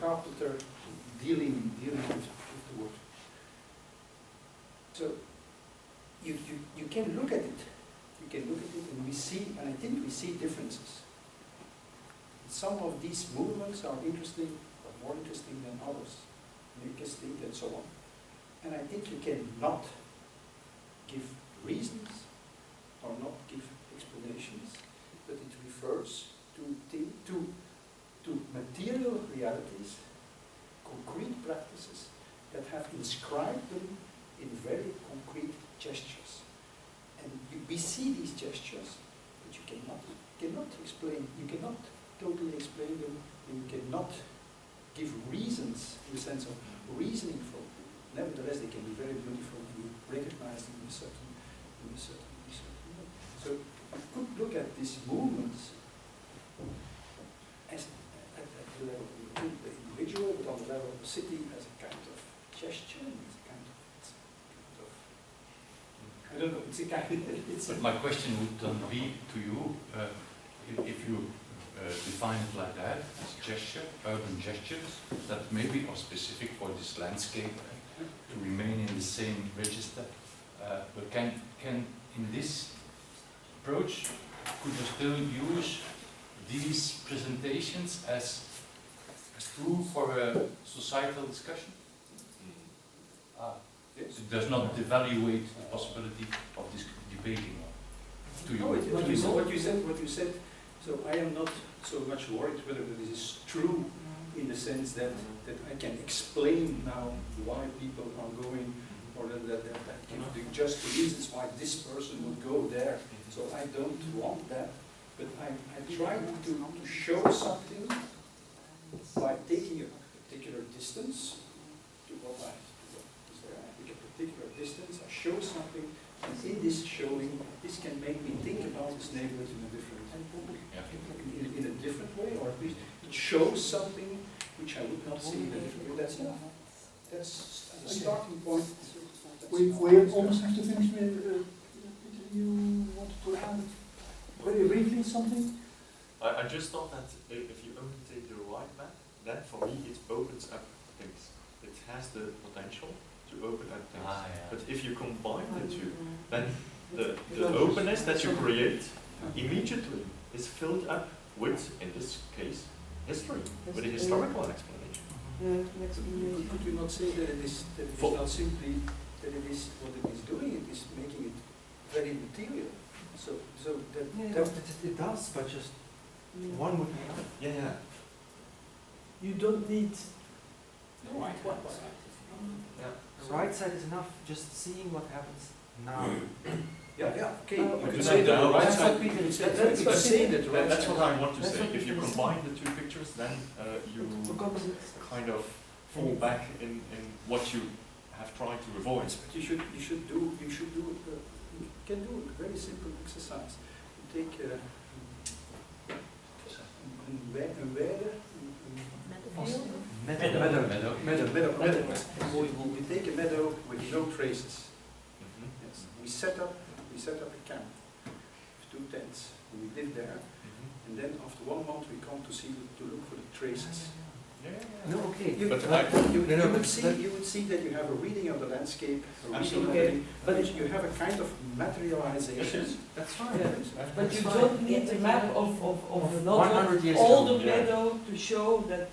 carpenter dealing with the wood. So you can look at it. You can look at it, and we see, and I think we see differences. Some of these movements are interesting, or more interesting than others, make us think, and so on. And I think you cannot give reasons or not give explanations, but it refers to material realities, concrete practices that have inscribed them in very concrete gestures. And we see these gestures, but you cannot explain, you cannot totally explain them, and you cannot give reasons in the sense of reasoning for them. Nevertheless, they can be very beautiful, and you recognize them in a certain way. So you could look at these movements as at the level of the individual, but on the level of the city as a kind of gesture, and it's a kind of I don't know, it's a kind of, But my question would then be to you, if you define it like that, as gesture, urban gestures, that maybe are specific for this landscape to remain in the same register, but can in this approach, could you still use these presentations as tool for a societal discussion? It does not devaluate the possibility of this debating. To you. What you said. So I am not so much worried whether this is true in the sense that I can explain now why people are going, or that give just reasons why this person would go there. So I don't want that, but I try to show something by taking a particular distance to what I take a particular distance, I show something, and in this showing, this can make me think about this neighborhood in a different in a different way, or at least it shows something which I would not see in a different way. That's enough. That's as a starting point. We almost have to finish. Peter, you wanted to add very briefly something? I just thought that if you only take the right map, then for me it opens up things. It has the potential to open up things. But if you combine the two, then the openness that you create immediately is filled up with, in this case, history, with a historical explanation. Could you not say that it is not simply that it is what it is doing, it is making it very material. So that it does, but just one would be enough. Yeah. You don't need right. The right side is enough, just seeing what happens now. Okay. You You could could say say the that right right side. side. That's You say that the right That's side. what I want to That's say. what If you people combine the two pictures, then you kind of fall back in what you have tried to avoid. But you can do a very simple exercise. You take a meadow. You take a meadow with no traces. Yes. We set up a camp with 2 tents. We live there, and then after 1 month we come to look for the traces. No, okay. You would see that you have a reading of the landscape, a reading of the, but you have a kind of materialization. That's fine. But you don't need a map of 100 years all ago. the meadow to show that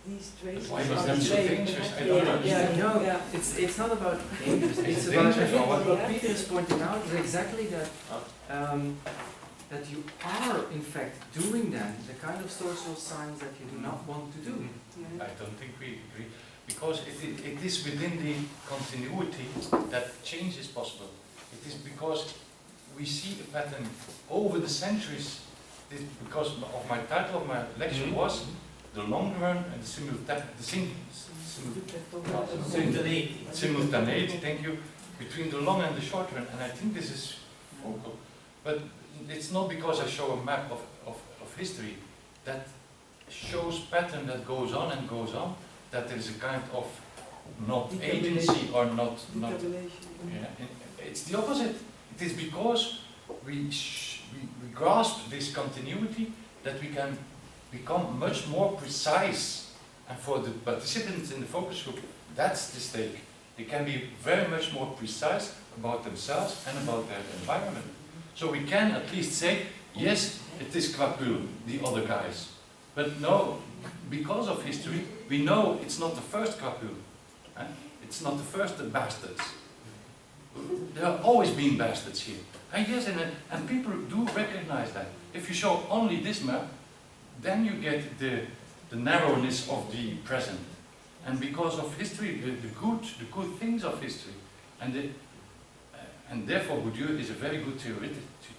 these traces Why was are that the so same. dangerous? I don't understand. No, Yeah. it's not about dangerous. It's It's about, I dangerous think or what? what Peter is pointing out is exactly that that you are in fact doing then the kind of social science that you do not want to do. I don't think we agree, because it is within the continuity that change is possible. It is because we see a pattern over the centuries. Because of my title of my lecture was the long run and the simultaneity, thank you, between the long and the short run. And I think this is focal. But it's not because I show a map of history that shows pattern that goes on and goes on, that there is a kind of not agency or not. Yeah, it's the opposite. It is because we grasp this continuity that we can become much more precise. And for the participants in the focus group, that's the stake. They can be very much more precise about themselves and about their environment. So we can at least say, yes, it is Kwapul, the other guys. But no, because of history, we know it's not the first Kwapul. It's not the first bastards. There have always been bastards here. And yes, and people do recognize that. If you show only this map, then you get the narrowness of the present. And because of history, the good things of history, and therefore Bourdieu is a very good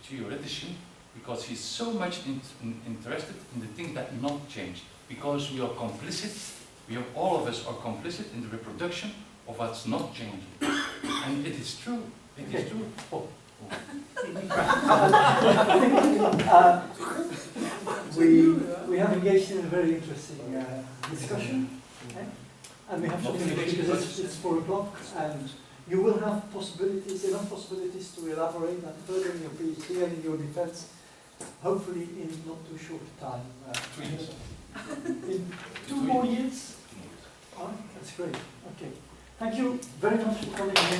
theoretician, because he's so much interested in the things that not change. Because we are complicit, all of us are complicit in the reproduction of what's not changing. And it is true. It is true. Oh. We have engaged in a very interesting discussion, okay? And we have to finish because it's 4 o'clock, and you will have enough possibilities to elaborate and further in your PhD and in your defense, hopefully in not too short a time. 2 years. In 2 more years? Oh, that's great. Okay. Thank you very much for coming here.